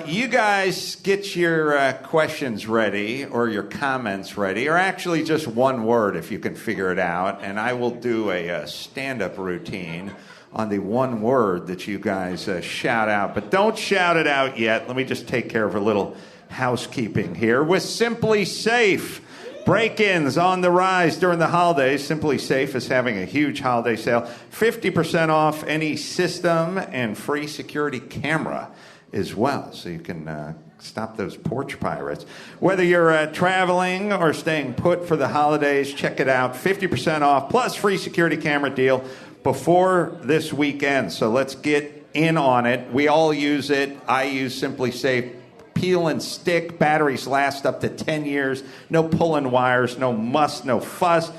you guys get your questions ready or your comments ready, or actually just one word if you can figure it out. And I will do a stand-up routine on the one word that you guys shout out. But don't shout it out yet. Let me just take care of a little housekeeping here. With Simply Safe, break-ins on the rise during the holidays. Simply Safe is having a huge holiday sale. 50% off any system and free security camera as well, so you can stop those porch pirates. Whether you're traveling or staying put for the holidays, check it out. 50% off plus free security camera deal before this weekend. So let's get in on it. We all use it. I use Simply Safe Peel and Stick. Batteries last up to 10 years. No pulling wires, no muss, no fuss.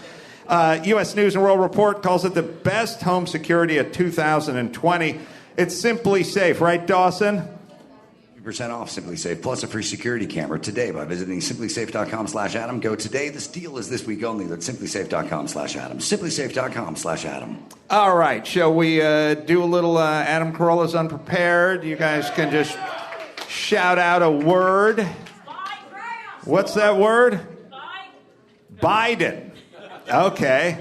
U.S. News & World Report calls it the best home security of 2020. It's Simply Safe, right, Dawson?
50% off Simply Safe, plus a free security camera today by visiting simplysafe.com/Adam. Go today. This deal is this week only. That's simplysafe.com/Adam. Simplysafe.com/Adam.
All right, shall we do a little Adam Carolla Is Unprepared? You guys can just shout out a word. What's that word? Biden. Okay.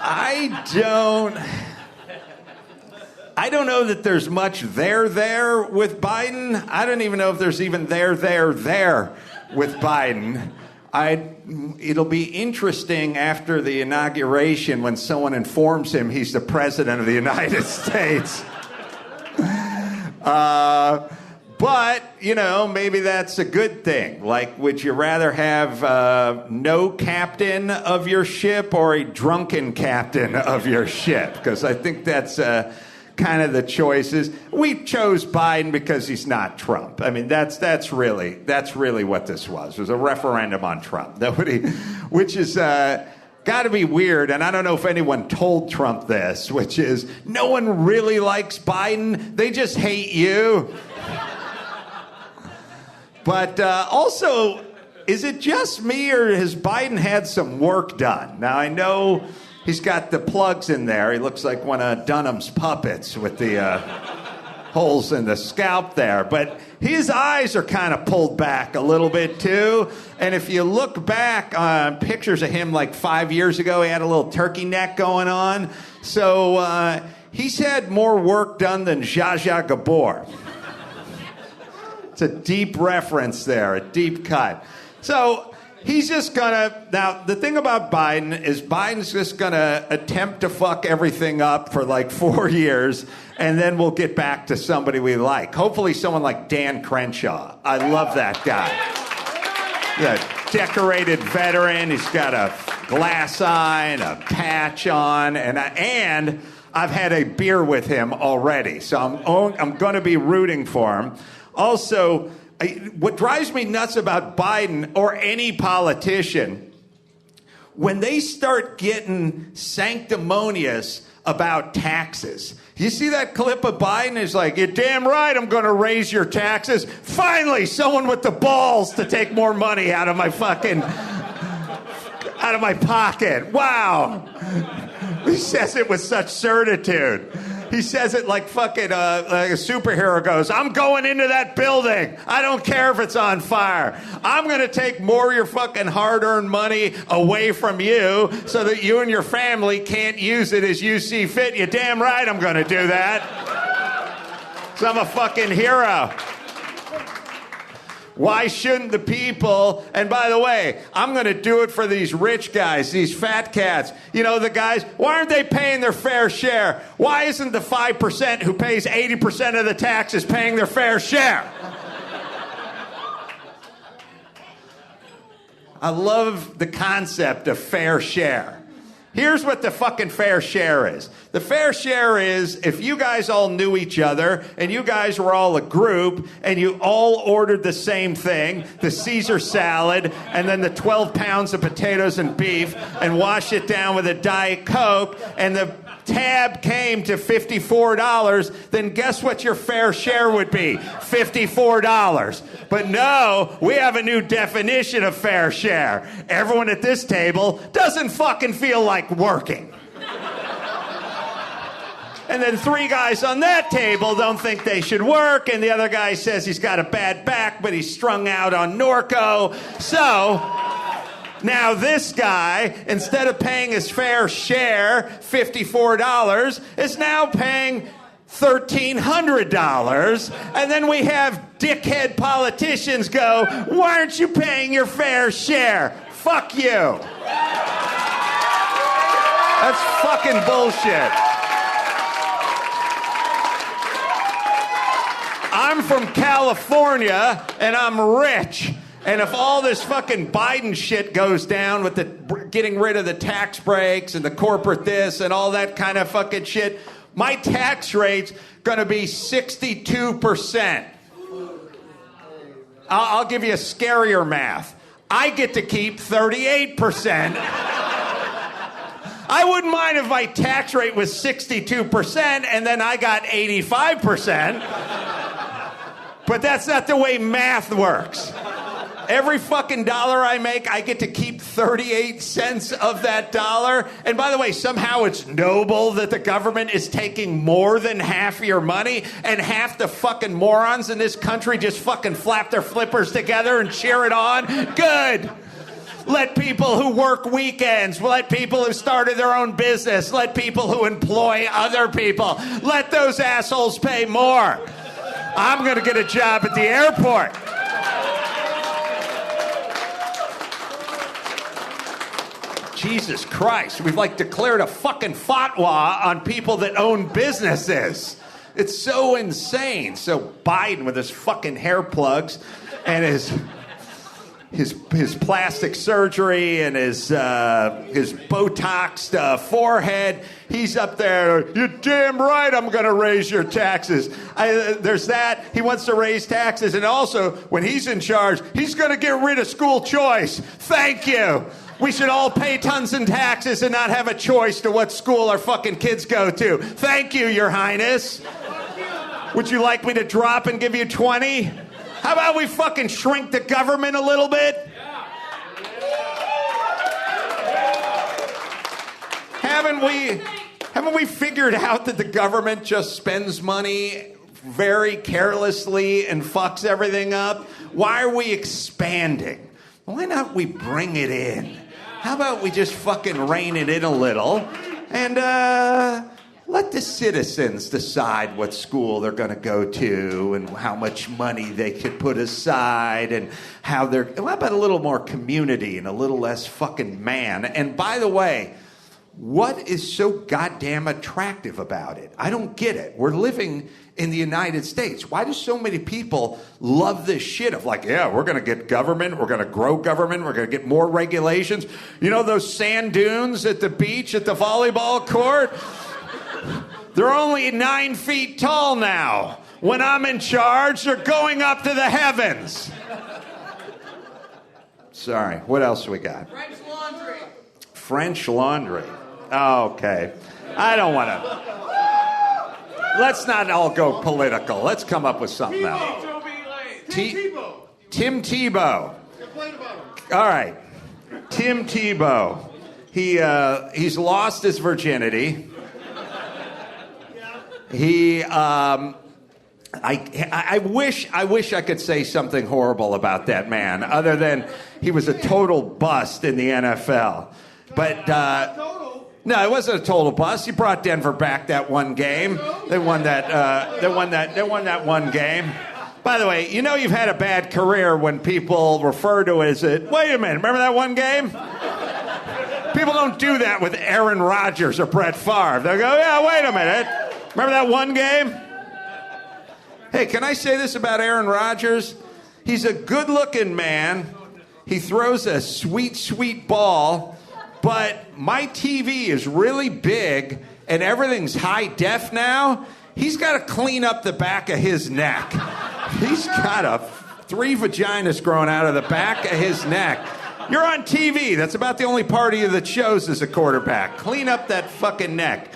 I don't know that there's much there with Biden. I don't even know if there's even there with Biden. It'll be interesting after the inauguration when someone informs him he's the president of the United States. But, maybe that's a good thing. Like, would you rather have no captain of your ship or a drunken captain of your ship? Because I think that's kind of the choices. We chose Biden because he's not Trump. I mean, that's really what this was. It was a referendum on Trump. Which is got to be weird, and I don't know if anyone told Trump this, which is no one really likes Biden. They just hate you. But also, is it just me, or has Biden had some work done? Now, I know he's got the plugs in there. He looks like one of Dunham's puppets with the holes in the scalp there. But his eyes are kind of pulled back a little bit, too. And if you look back on pictures of him like 5 years ago, he had a little turkey neck going on. So he's had more work done than Zsa Zsa Gabor. It's a deep reference there, a deep cut. So he's just gonna, now the thing about Biden is Biden's just gonna attempt to fuck everything up for like 4 years, and then we'll get back to somebody we like. Hopefully someone like Dan Crenshaw. I love that guy. The decorated veteran, he's got a glass eye and a patch on, and I've had a beer with him already, so I'm gonna be rooting for him. Also, what drives me nuts about Biden or any politician, when they start getting sanctimonious about taxes. You see that clip of Biden? He's like, you're damn right I'm going to raise your taxes. Finally, someone with the balls to take more money out of my pocket. Wow. He says it with such certitude. He says it like fucking like a superhero goes, I'm going into that building. I don't care if it's on fire. I'm going to take more of your fucking hard-earned money away from you so that you and your family can't use it as you see fit. You're damn right I'm going to do that. So I'm a fucking hero. Why shouldn't the people, and by the way, I'm going to do it for these rich guys, these fat cats. You know, the guys, why aren't they paying their fair share? Why isn't the 5% who pays 80% of the taxes paying their fair share? I love the concept of fair share. Here's what the fucking fair share is. The fair share is if you guys all knew each other and you guys were all a group and you all ordered the same thing, the Caesar salad and then the 12 pounds of potatoes and beef and washed it down with a Diet Coke and the tab came to $54, then guess what your fair share would be? $54. But no, we have a new definition of fair share. Everyone at this table doesn't fucking feel like working. And then 3 guys on that table don't think they should work, and the other guy says he's got a bad back, but he's strung out on Norco. So now this guy, instead of paying his fair share, $54, is now paying $1,300. And then we have dickhead politicians go, why aren't you paying your fair share? Fuck you. That's fucking bullshit. I'm from California, and I'm rich. And if all this fucking Biden shit goes down with getting rid of the tax breaks and the corporate this and all that kind of fucking shit. My tax rate's going to be 62%. I'll give you a scarier math. I get to keep 38%. I wouldn't mind if my tax rate was 62% and then I got 85%. But that's not the way math works. Every fucking dollar I make, I get to keep 38 cents of that dollar. And by the way, somehow it's noble that the government is taking more than half your money, and half the fucking morons in this country just fucking flap their flippers together and cheer it on. Good. Let people who work weekends, let people who started their own business, let people who employ other people, let those assholes pay more. I'm going to get a job at the airport. Jesus Christ, we've like declared a fucking fatwa on people that own businesses. It's so insane. So Biden with his fucking hair plugs and his plastic surgery and his Botoxed forehead, he's up there, you're damn right I'm going to raise your taxes. There's that. He wants to raise taxes. And also, when he's in charge, he's going to get rid of school choice. Thank you. We should all pay tons in taxes and not have a choice to what school our fucking kids go to. Thank you, Your Highness. Would you like me to drop and give you 20? How about we fucking shrink the government a little bit? Haven't we figured out that the government just spends money very carelessly and fucks everything up? Why are we expanding? Why not we bring it in? How about we just fucking rein it in a little and let the citizens decide what school they're going to go to and how much money they could put aside and how about a little more community and a little less fucking man? And by the way, what is so goddamn attractive about it? I don't get it. We're living in the United States. Why do so many people love this shit of like, yeah, we're going to get government, we're going to grow government, we're going to get more regulations. You know those sand dunes at the beach, at the volleyball court? They're only 9 feet tall now. When I'm in charge, they're going up to the heavens. Sorry, what else we got?
French laundry.
French laundry. Okay. I don't want to... Let's not all go political. Let's come up with something else. Tim Tebow. All right. Tim Tebow. He's lost his virginity. I wish I could say something horrible about that man, other than he was a total bust in the NFL. But no, it wasn't a total bust. He brought Denver back that one game. They won that. They won that one game. By the way, you know you've had a bad career when people refer to it as it. Wait a minute, remember that one game? People don't do that with Aaron Rodgers or Brett Favre. They go, yeah, wait a minute. Remember that one game? Hey, can I say this about Aaron Rodgers? He's a good-looking man. He throws a sweet, sweet ball. But my TV is really big and everything's high def now. He's got to clean up the back of his neck. He's got 3 vaginas growing out of the back of his neck. You're on TV. That's about the only part of you that shows as a quarterback. Clean up that fucking neck.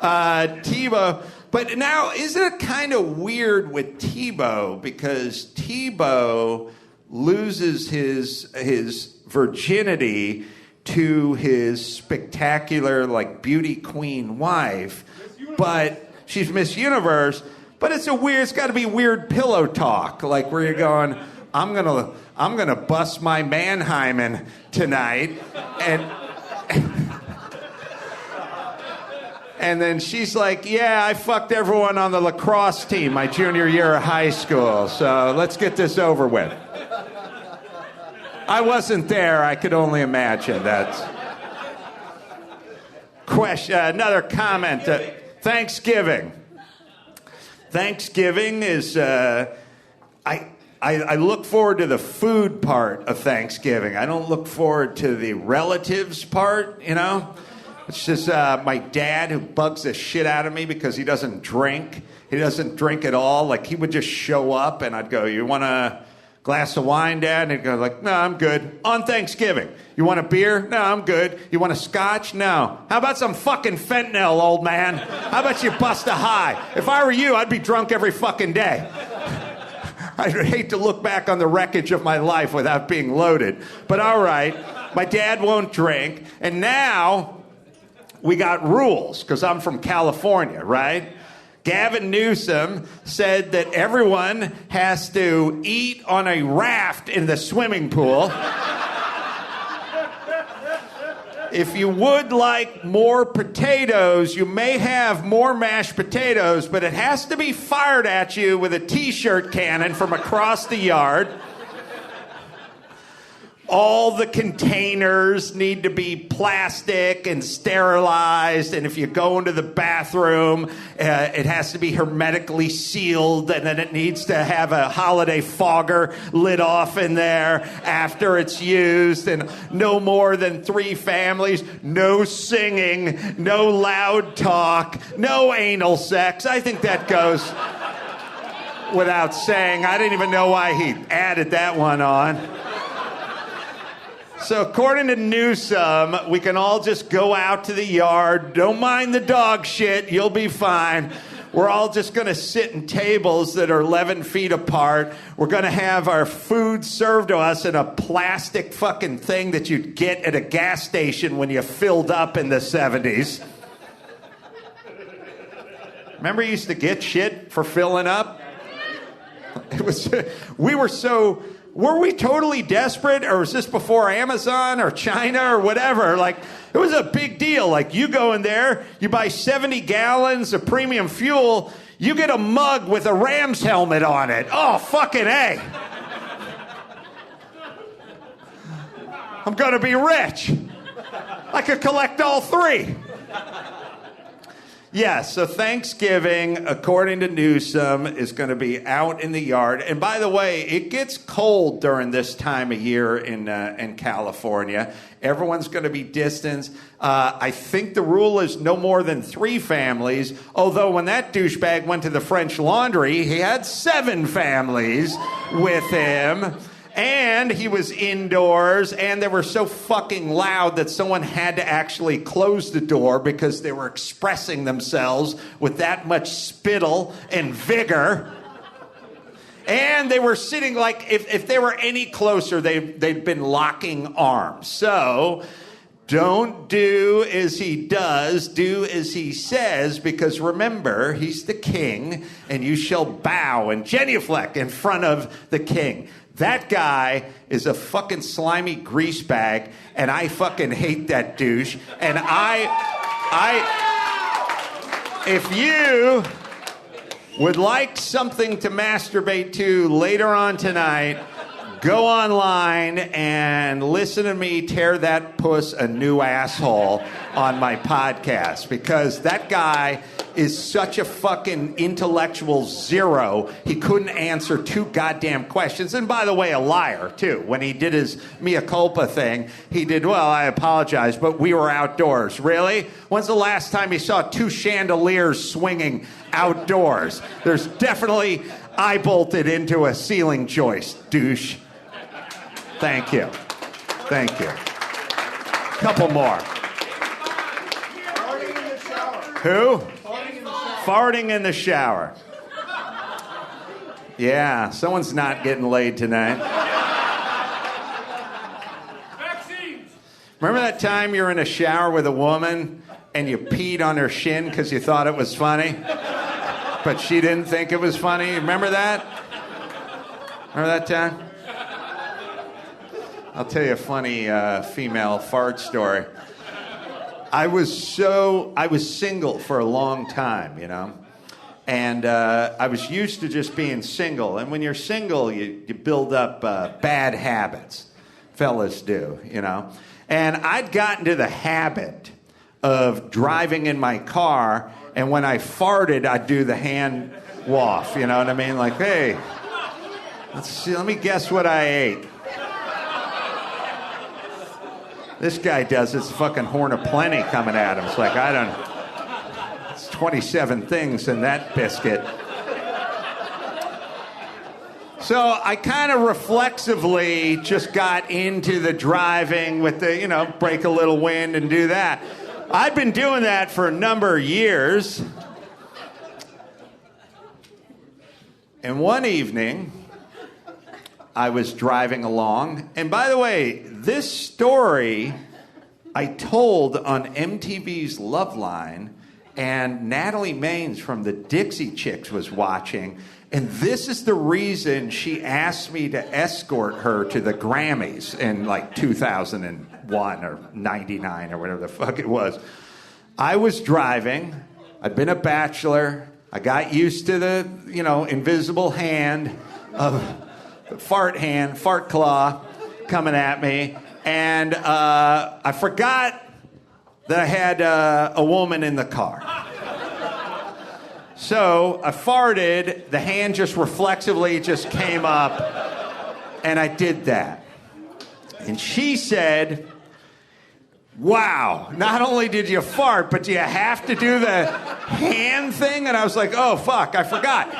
Tebow. But now, isn't it kind of weird with Tebow? Because Tebow loses his virginity to his spectacular, like, beauty queen wife, but she's Miss Universe. But it's got to be weird pillow talk, like where you're going, I'm gonna bust my Mannheimen tonight, and then she's like, yeah, I fucked everyone on the lacrosse team my junior year of high school, so let's get this over with. I wasn't there. I could only imagine that. Question. Another comment. Thanksgiving. Thanksgiving is. I look forward to the food part of Thanksgiving. I don't look forward to the relatives part, you know? It's just my dad who bugs the shit out of me because he doesn't drink. He doesn't drink at all. Like, he would just show up and I'd go, you want a glass of wine, Dad? And he'd go like, no, I'm good. On Thanksgiving. You want a beer? No, I'm good. You want a scotch? No. How about some fucking fentanyl, old man? How about you bust a high? If I were you, I'd be drunk every fucking day. I'd hate to look back on the wreckage of my life without being loaded. But all right, my dad won't drink. And now we got rules, because I'm from California, right? Gavin Newsom said that everyone has to eat on a raft in the swimming pool. If you would like more potatoes, you may have more mashed potatoes, but it has to be fired at you with a T-shirt cannon from across the yard. All the containers need to be plastic and sterilized, and if you go into the bathroom, it has to be hermetically sealed, and then it needs to have a holiday fogger lit off in there after it's used, and no more than 3 families, no singing, no loud talk, no anal sex. I think that goes without saying. I didn't even know why he added that one on. So according to Newsom, we can all just go out to the yard. Don't mind the dog shit. You'll be fine. We're all just going to sit in tables that are 11 feet apart. We're going to have our food served to us in a plastic fucking thing that you'd get at a gas station when you filled up in the 70s. Remember you used to get shit for filling up? Were we totally desperate, or was this before Amazon or China or whatever? Like, it was a big deal. Like, you go in there, you buy 70 gallons of premium fuel, you get a mug with a Rams helmet on it. Oh, fucking A. I'm gonna be rich. I could collect all 3. Yeah, so Thanksgiving, according to Newsom, is going to be out in the yard. And by the way, it gets cold during this time of year in California. Everyone's going to be distanced. I think the rule is no more than 3 families, although when that douchebag went to the French Laundry, he had 7 families with him. And he was indoors, and they were so fucking loud that someone had to actually close the door because they were expressing themselves with that much spittle and vigor. And they were sitting like, if they were any closer, they'd been locking arms. So don't do as he does, do as he says, because remember, he's the king, and you shall bow and genuflect in front of the king. That guy is a fucking slimy grease bag, and I fucking hate that douche. And if you would like something to masturbate to later on tonight, go online and listen to me tear that puss a new asshole on my podcast, because that guy is such a fucking intellectual zero. He couldn't answer 2 goddamn questions. And by the way, a liar, too. When he did his mea culpa thing, he did, well, I apologize, but we were outdoors. Really? When's the last time you saw 2 chandeliers swinging outdoors? There's definitely eye bolted into a ceiling joist, douche. Thank you. Thank you. Couple more. Who? Farting in the shower. Yeah, someone's not getting laid tonight.
Vaccines.
Remember that time you were in a shower with a woman and you peed on her shin because you thought it was funny? But she didn't think it was funny? Remember that? Remember that time? I'll tell you a funny female fart story. I was single for a long time, you know, and I was used to just being single. And when you're single, you build up bad habits. Fellas do, you know. And I'd gotten to the habit of driving in my car, and when I farted, I'd do the hand waft, you know what I mean? Like, hey, Let's see, let me guess what I ate. This guy does this fucking horn of plenty coming at him. It's like, it's 27 things in that biscuit. So I kind of reflexively just got into the driving with the, break a little wind and do that. I'd been doing that for a number of years. And one evening, I was driving along. And by the way, this story I told on MTV's Loveline, and Natalie Maines from the Dixie Chicks was watching. And this is the reason she asked me to escort her to the Grammys in like 2001 or 99 or whatever the fuck it was. I was driving. I'd been a bachelor. I got used to the, invisible hand of fart claw coming at me. And I forgot that I had a woman in the car. So I farted, the hand just reflexively just came up, and I did that. And she said, wow, not only did you fart, but do you have to do the hand thing? And I was like, oh, fuck, I forgot.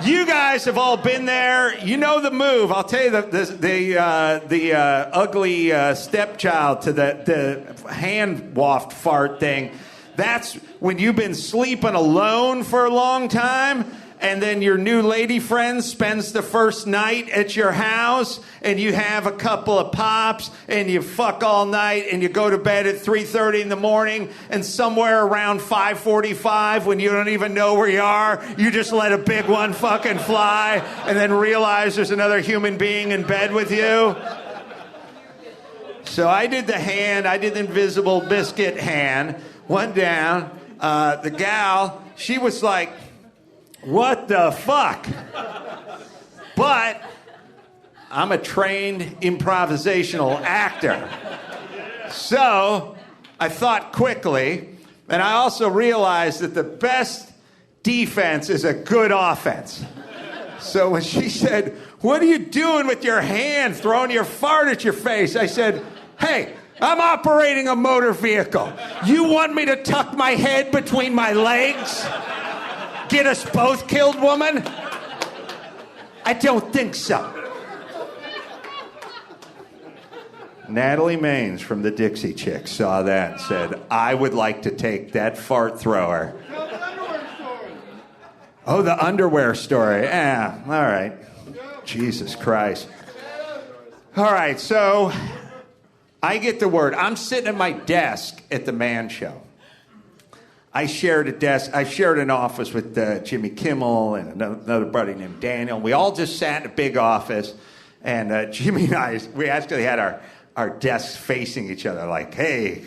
You guys have all been there. You know the move. I'll tell you the ugly stepchild to the hand waft fart thing. That's when you've been sleeping alone for a long time, and then your new lady friend spends the first night at your house, and you have a couple of pops, and you fuck all night, and you go to bed at 3:30 in the morning, and somewhere around 5:45, when you don't even know where you are, you just let a big one fucking fly, and then realize there's another human being in bed with you. So I did the hand, I did the invisible biscuit hand. Went down, the gal, she was like, what the fuck? But I'm a trained improvisational actor. So I thought quickly, and I also realized that the best defense is a good offense. So when she said, what are you doing with your hand, throwing your fart at your face? I said, hey, I'm operating a motor vehicle. You want me to tuck my head between my legs? Get us both killed, woman? I don't think so. Natalie Maines from the Dixie Chicks saw that and said, I would like to take that fart thrower. Oh, the underwear story. Yeah, all right. Jesus Christ. All right, so I get the word. I'm sitting at my desk at the Man Show. I shared an office with Jimmy Kimmel and another buddy named Daniel. We all just sat in a big office, and Jimmy and I, we actually had our desks facing each other, like, hey,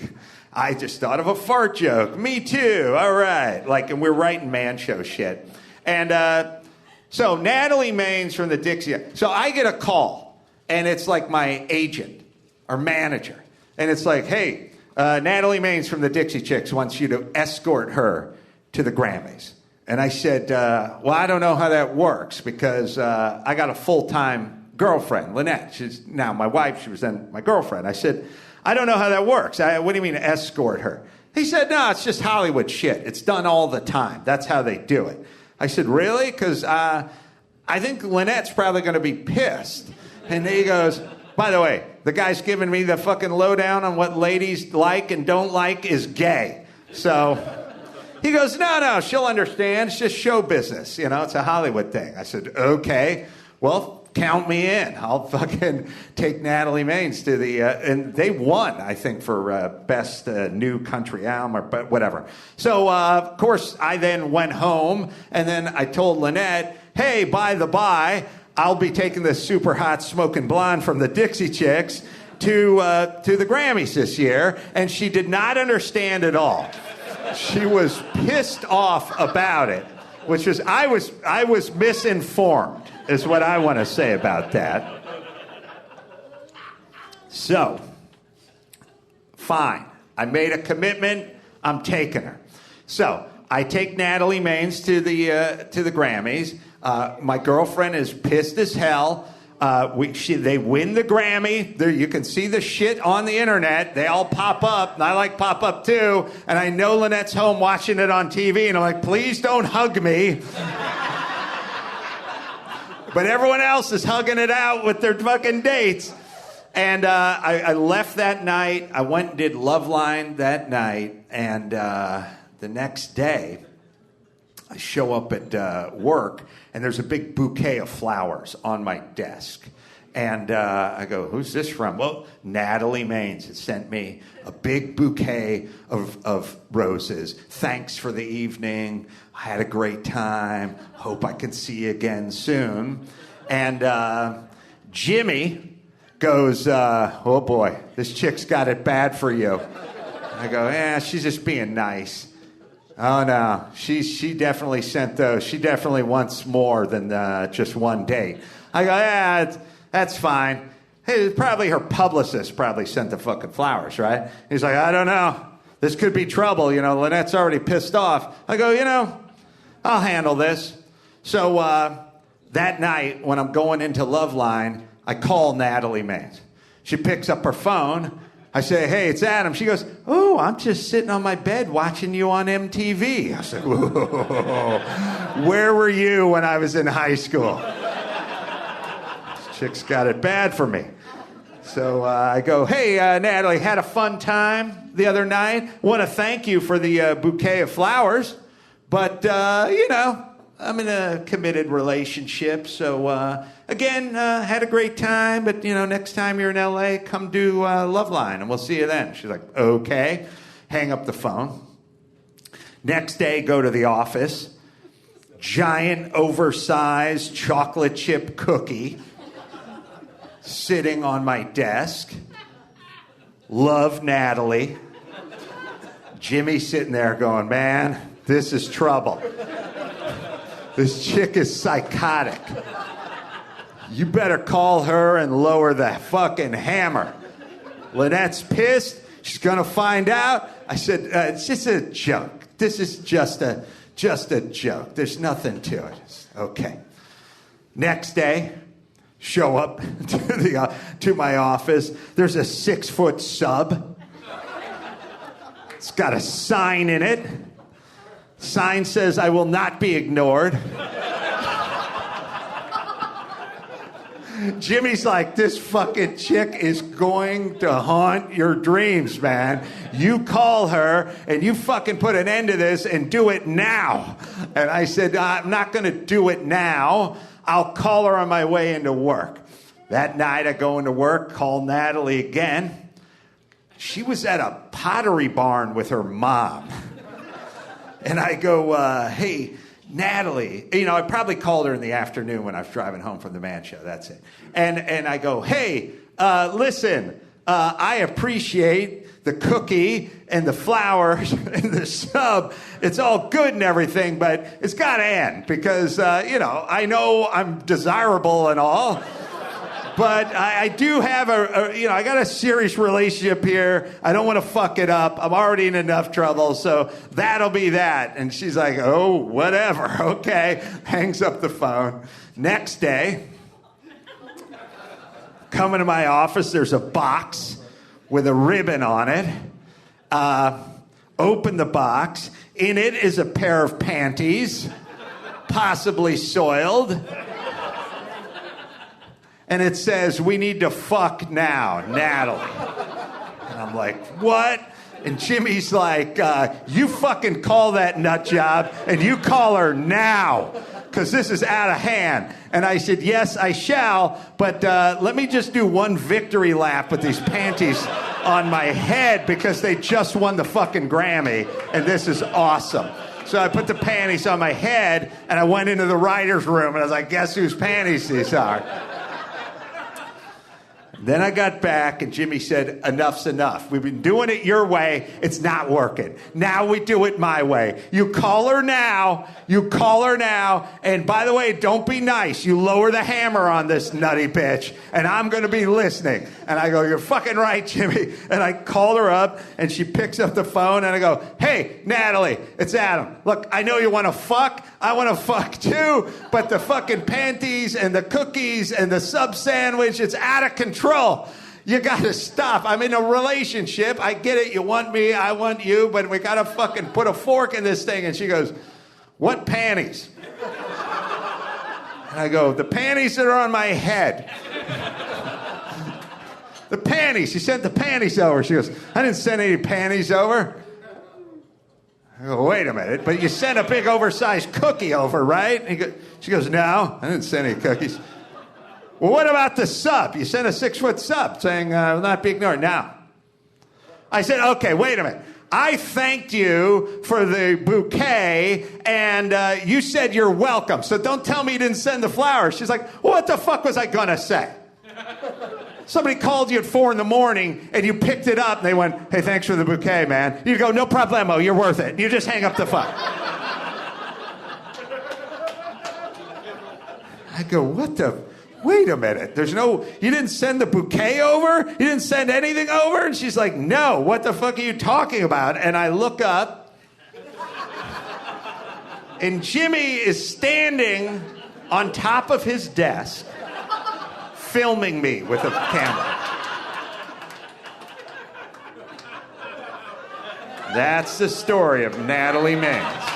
I just thought of a fart joke. Me too. All right. And we're writing Man Show shit. And so Natalie Maines from the Dixie. So I get a call, and it's like my agent. Our manager. And it's like, hey, Natalie Maines from the Dixie Chicks wants you to escort her to the Grammys. And I said, well, I don't know how that works because I got a full-time girlfriend, Lynette. She's now my wife. She was then my girlfriend. I said, I don't know how that works. What do you mean escort her? He said, no, it's just Hollywood shit. It's done all the time. That's how they do it. I said, really? Because I think Lynette's probably going to be pissed. And he goes, by the way, the guy's giving me the fucking lowdown on what ladies like and don't like is gay. So he goes, no, she'll understand. It's just show business. It's a Hollywood thing. I said, okay, well, count me in. I'll fucking take Natalie Maines to the, and they won, I think, for best new country album or whatever. So, of course, I then went home and then I told Lynette, hey, by the by, I'll be taking this super hot smoking blonde from the Dixie Chicks to the Grammys this year, and she did not understand at all. She was pissed off about it, which was I was misinformed, is what I want to say about that. So, fine. I made a commitment. I'm taking her. So I take Natalie Maines to the Grammys. My girlfriend is pissed as hell. They win the Grammy. There, you can see the shit on the internet. They all pop up, and I like pop up too. And I know Lynette's home watching it on TV, and I'm like, please don't hug me. But everyone else is hugging it out with their fucking dates. And I left that night. I went and did Loveline that night. And the next day, I show up at work, and there's a big bouquet of flowers on my desk. And I go, who's this from? Well, Natalie Maines had sent me a big bouquet of roses. Thanks for the evening. I had a great time. Hope I can see you again soon. And Jimmy goes, oh boy, this chick's got it bad for you. I go, yeah, she's just being nice. Oh no, she definitely sent those. She definitely wants more than just one date. I go, yeah, that's fine. Hey, probably her publicist probably sent the fucking flowers, right? He's like, I don't know. This could be trouble. You know, Lynette's already pissed off. I go, you know, I'll handle this. So that night when I'm going into Loveline, I call Natalie Maines. She picks up her phone. I say, hey, it's Adam. She goes, oh, I'm just sitting on my bed watching you on MTV. I said, whoa, where were you when I was in high school? This chick's got it bad for me. So I go, hey, Natalie, had a fun time the other night. Want to thank you for the bouquet of flowers. But, you know, I'm in a committed relationship, so again, had a great time, but you know, next time you're in LA, come do Loveline, and we'll see you then. She's like, okay. Hang up the phone. Next day, go to the office. Giant, oversized chocolate chip cookie sitting on my desk. Love, Natalie. Jimmy sitting there going, man, this is trouble. This chick is psychotic. You better call her and lower the fucking hammer. Lynette's pissed. She's going to find out. I said, it's just a joke. This is just a joke. There's nothing to it. Okay. Next day, show up to my office. There's a 6-foot sub. It's got a sign in it. Sign says, I will not be ignored. Jimmy's like, this fucking chick is going to haunt your dreams, man. You call her and you fucking put an end to this and do it now. And I said, I'm not going to do it now. I'll call her on my way into work. That night I go into work, call Natalie again. She was at a pottery barn with her mom. And I go, hey, Natalie, you know, I probably called her in the afternoon when I was driving home from the Man Show. That's it. And I go, hey, listen, I appreciate the cookie and the flowers and the sub. It's all good and everything, but it's got to end because, you know I'm desirable and all. But I do have I got a serious relationship here. I don't want to fuck it up. I'm already in enough trouble, so that'll be that. And she's like, oh, whatever, okay. Hangs up the phone. Next day, coming to my office, there's a box with a ribbon on it. Open the box. In it is a pair of panties, possibly soiled. And it says, we need to fuck now, Natalie. And I'm like, what? And Jimmy's like, you fucking call that nut job and you call her now because this is out of hand. And I said, yes, I shall, but let me just do one victory lap with these panties on my head because they just won the fucking Grammy and this is awesome. So I put the panties on my head and I went into the writer's room and I was like, guess whose panties these are? Then I got back, and Jimmy said, enough's enough. We've been doing it your way. It's not working. Now we do it my way. You call her now. And by the way, don't be nice. You lower the hammer on this nutty bitch, and I'm going to be listening. And I go, you're fucking right, Jimmy. And I call her up, and she picks up the phone, and I go, hey, Natalie, it's Adam. Look, I know you want to fuck. I want to fuck too. But the fucking panties and the cookies and the sub sandwich, it's out of control. You gotta stop. I'm in a relationship. I get it. You want me, I want you, but we gotta fucking put a fork in this thing. And she goes, what panties? And I go, the panties that are on my head. The panties. She sent the panties over. She goes, I didn't send any panties over. I go, wait a minute, but you sent a big oversized cookie over, right? She goes, no, I didn't send any cookies. Well, what about the sub? You sent a 6-foot sub saying will not be ignored. Now, I said, okay, wait a minute. I thanked you for the bouquet, and you said you're welcome. So don't tell me you didn't send the flowers. She's like, well, what the fuck was I going to say? Somebody called you at 4 a.m, and you picked it up, and they went, hey, thanks for the bouquet, man. You go, no problemo, you're worth it. You just hang up the phone. I go, what the... Wait a minute, you didn't send the bouquet over? You didn't send anything over? And she's like, no, what the fuck are you talking about? And I look up, and Jimmy is standing on top of his desk, filming me with a camera. That's the story of Natalie Maines.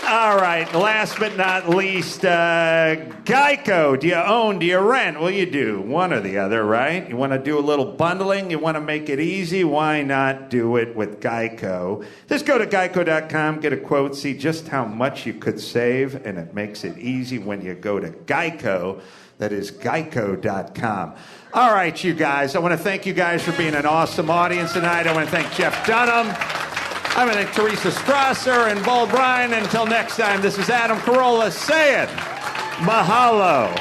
All right, last but not least, Geico. Do you own, do you rent? Well, you do, one or the other, right? You want to do a little bundling? You want to make it easy? Why not do it with Geico? Just go to geico.com, get a quote, see just how much you could save, and it makes it easy when you go to Geico. That is geico.com. All right, you guys, I want to thank you guys for being an awesome audience tonight. I want to thank Jeff Dunham. I want to thank Teresa Strasser and Bryan. Until next time, this is Adam Carolla saying mahalo.